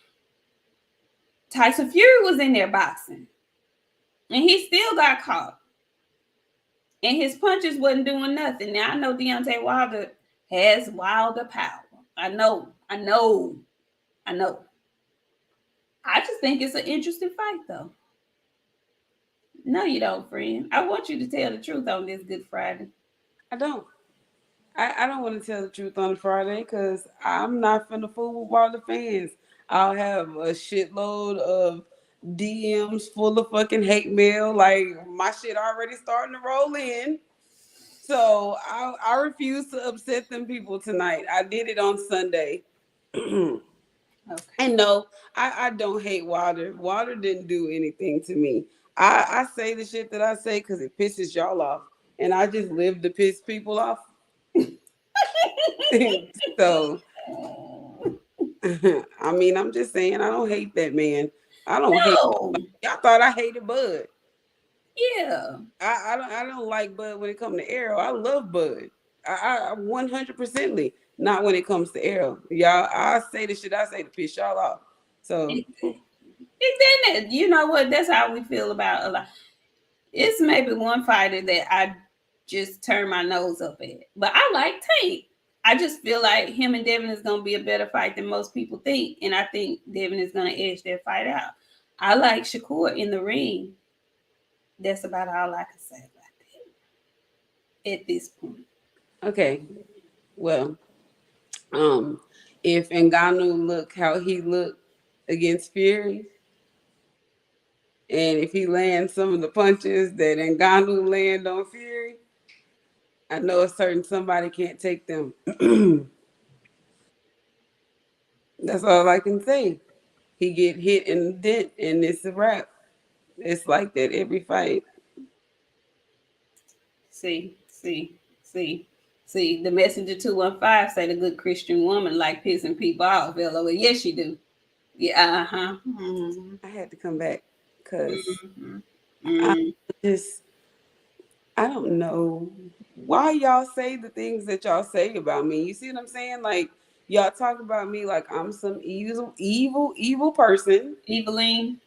Tyson Fury was in there boxing, and he still got caught. And his punches wasn't doing nothing. Now I know Deontay Wilder has Wilder power. I know. I just think it's an interesting fight, though. No, you don't, friend. I want you to tell the truth on this Good Friday. I don't. I don't want to tell the truth on Friday because I'm not finna fool with all the fans. I'll have a shitload of DMs full of fucking hate mail. Like my shit already starting to roll in. So I refuse to upset them people tonight. I did it on Sunday. Okay. And no, I don't hate Wilder. Wilder didn't do anything to me. I say the shit that I say because it pisses y'all off. And I just live to piss people off. So, I mean, I'm just saying, I don't hate that man. I don't hate. No. Y'all thought I hated Bud. Yeah. I don't like Bud when it comes to Errol. I love Bud. I 100%ly. Not when it comes to Errol. Y'all, I say the shit I say to piss y'all off. So It, you know what? That's how we feel about a lot. It's maybe one fighter that I just turn my nose up at. But I like Tank. I just feel like him and Devin is going to be a better fight than most people think. And I think Devin is going to edge that fight out. I like Shakur in the ring. That's about all I can say about that at this point. okay, well, if Ngannou look how he looked against Fury, and if he lands some of the punches that Ngannou land on Fury, I know a certain somebody can't take them. That's all I can say. He get hit and dent, and it's a wrap. It's like that every fight. See, see, see, see. The messenger 215 say the good Christian woman like pissing people off. LOL. Yes, she do. Yeah, uh-huh. Mm-hmm. I had to come back because Mm-hmm. I Mm-hmm. just I don't know why y'all say the things that y'all say about me. You see what I'm saying? Like y'all talk about me like I'm some evil person. Eveline.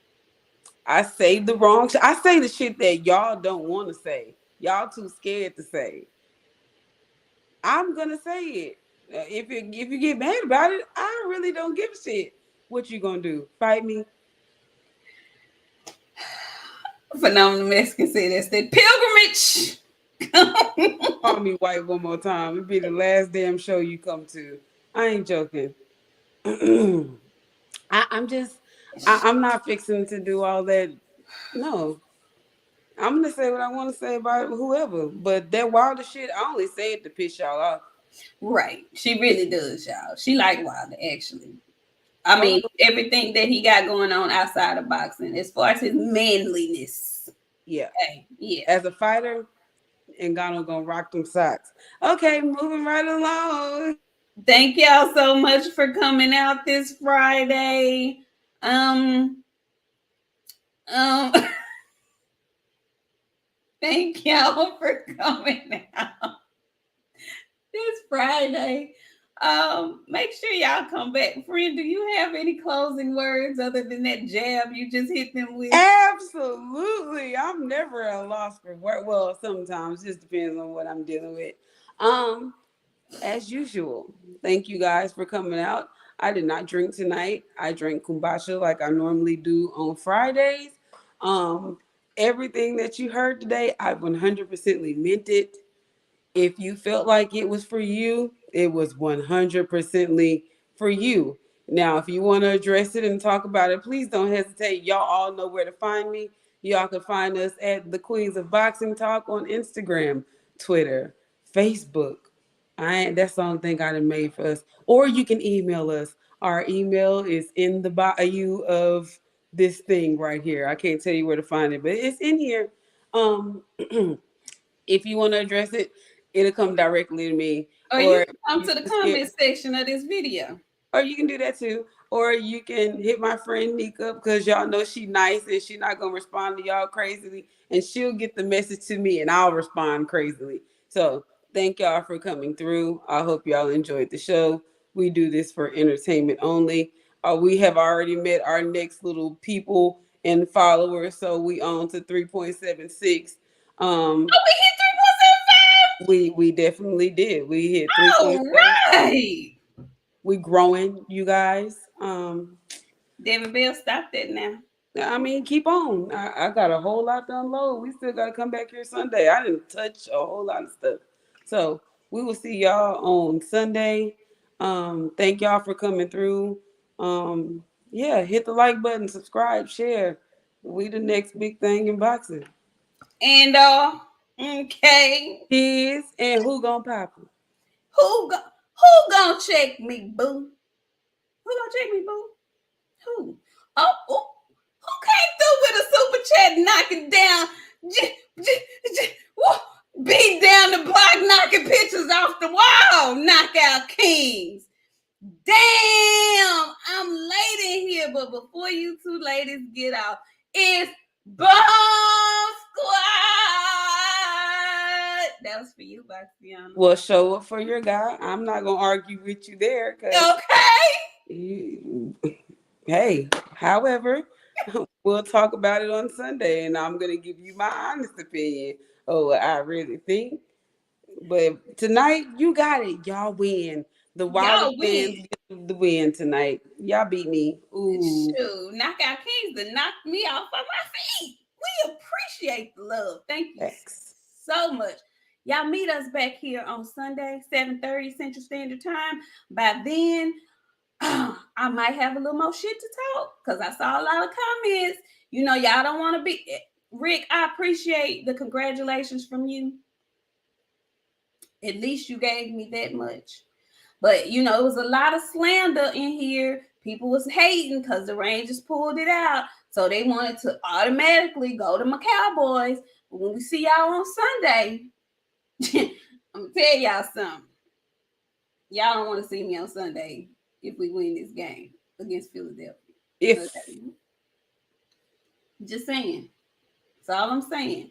I say the wrong shit. I say the shit that y'all don't want to say. Y'all too scared to say. I'm gonna say it. if you get mad about it, I really don't give a shit. What you gonna do? Fight me? Phenomenal Mexican said that's the pilgrimage. Call me white one more time. It'll be the last damn show you come to. I ain't joking. I'm just, I'm not fixing to do all that. No, I'm gonna say what I want to say about whoever. But that wilder shit, I only say it to piss y'all off. Right. She really does, y'all. She like Wilder, actually. I Oh, mean, everything that he got going on outside of boxing, as far as his manliness. yeah. Okay. Yeah. As a fighter, Ngannou gonna rock them socks. Okay, moving right along. Thank y'all so much for coming out this Friday. Um, um, thank y'all for coming out this Friday. Make sure y'all come back. Friend, do you have any closing words other than that jab you just hit them with? Absolutely. I'm never at a loss for work. Well, sometimes just depends on what I'm dealing with. Um, as usual, thank you guys for coming out. I did not drink tonight. I drank kombucha like I normally do on Fridays. Um, everything that you heard today, I 100% meant it. If you felt like it was for you, it was 100% for you. Now, if you want to address it and talk about it, please don't hesitate. Y'all all know where to find me. Y'all can find us at the Queens of Boxing Talk on Instagram, Twitter, Facebook. That's the only thing I done made for us. Or you can email us. Our email is in the bio of this thing right here. I can't tell you where to find it, but it's in here. Um, if you want to address it, it'll come directly to me. Or you Or can come you to the just get, comment section of this video. or you can do that too. Or you can hit my friend Nik up because y'all know she nice and she not gonna respond to y'all crazily, and she'll get the message to me and I'll respond crazily. So thank y'all for coming through. I hope y'all enjoyed the show. We do this for entertainment only. We have already met our next little people and followers, so we on to 3.76. Um, Oh, we hit 3.75. we definitely did. We hit All 3.7. right. We growing, you guys. David Bell, stop that now. I mean, keep on. I got a whole lot to unload. We still got to come back here Sunday. I didn't touch a whole lot of stuff. So we will see y'all on Sunday. Thank y'all for coming through. Yeah, hit the like button, subscribe, share. We the next big thing in boxing. And okay. Kids and who gonna pop 'em? Who gonna check me, boo? Who gonna check me, boo? Who? Oh, who came through with a super chat knocking down beat down the block, knocking pictures off the wall, knockout kings. Damn, I'm late in here, but before you two ladies get out, it's Bomb Squad. That was for you, BOXIANA. Well, show up for your guy. I'm not gonna argue with you there, cause Okay. hey, however, we'll talk about it on Sunday, and I'm gonna give you my honest opinion of what I really think. But tonight, you got it. Y'all win. The Wilder Y'all fans win. get the win tonight. Y'all beat me. Ooh, Shoot, knockout kings to knock me off of my feet. We appreciate the love. Thank you X. so much. Y'all meet us back here on Sunday, 7:30 Central Standard Time. By then, I might have a little more shit to talk because I saw a lot of comments. You know, y'all don't want to be Rick. I appreciate the congratulations from you. At least you gave me that much. But you know, it was a lot of slander in here. People was hating because the Rangers pulled it out. So they wanted to automatically go to my Cowboys. But when we see y'all on Sunday, I'm gonna tell y'all something. Y'all don't want to see me on Sunday if we win this game against Philadelphia. If Okay. Just saying. That's all I'm saying.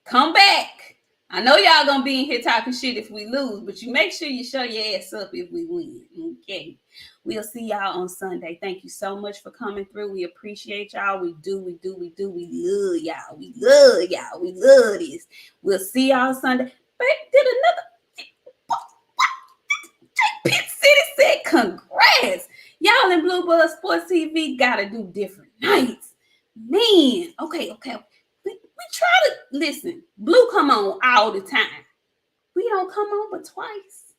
Come back. I know y'all gonna be in here talking shit if we lose, but you make sure you show your ass up if we win. Okay. We'll see y'all on Sunday. Thank you so much for coming through. We appreciate y'all. We do. We love y'all. We love y'all. We love this. We'll see y'all Sunday. But did another City said, congrats. Y'all in Bluebird Sports TV gotta do different nights. Man, okay. We try to listen. Blue come on all the time. We don't come on but twice.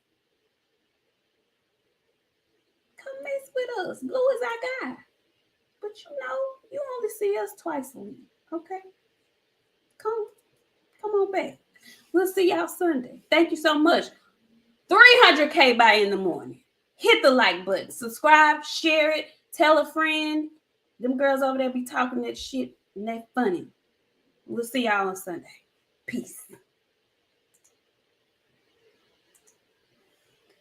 Come mess with us. Blue is our guy. But you only see us twice a week. Okay? Come on back. We'll see y'all Sunday. Thank you so much. 300K by in the morning. Hit the like button. Subscribe, share it, tell a friend. Them girls over there be talking that shit and they funny. We'll see y'all on Sunday. Peace.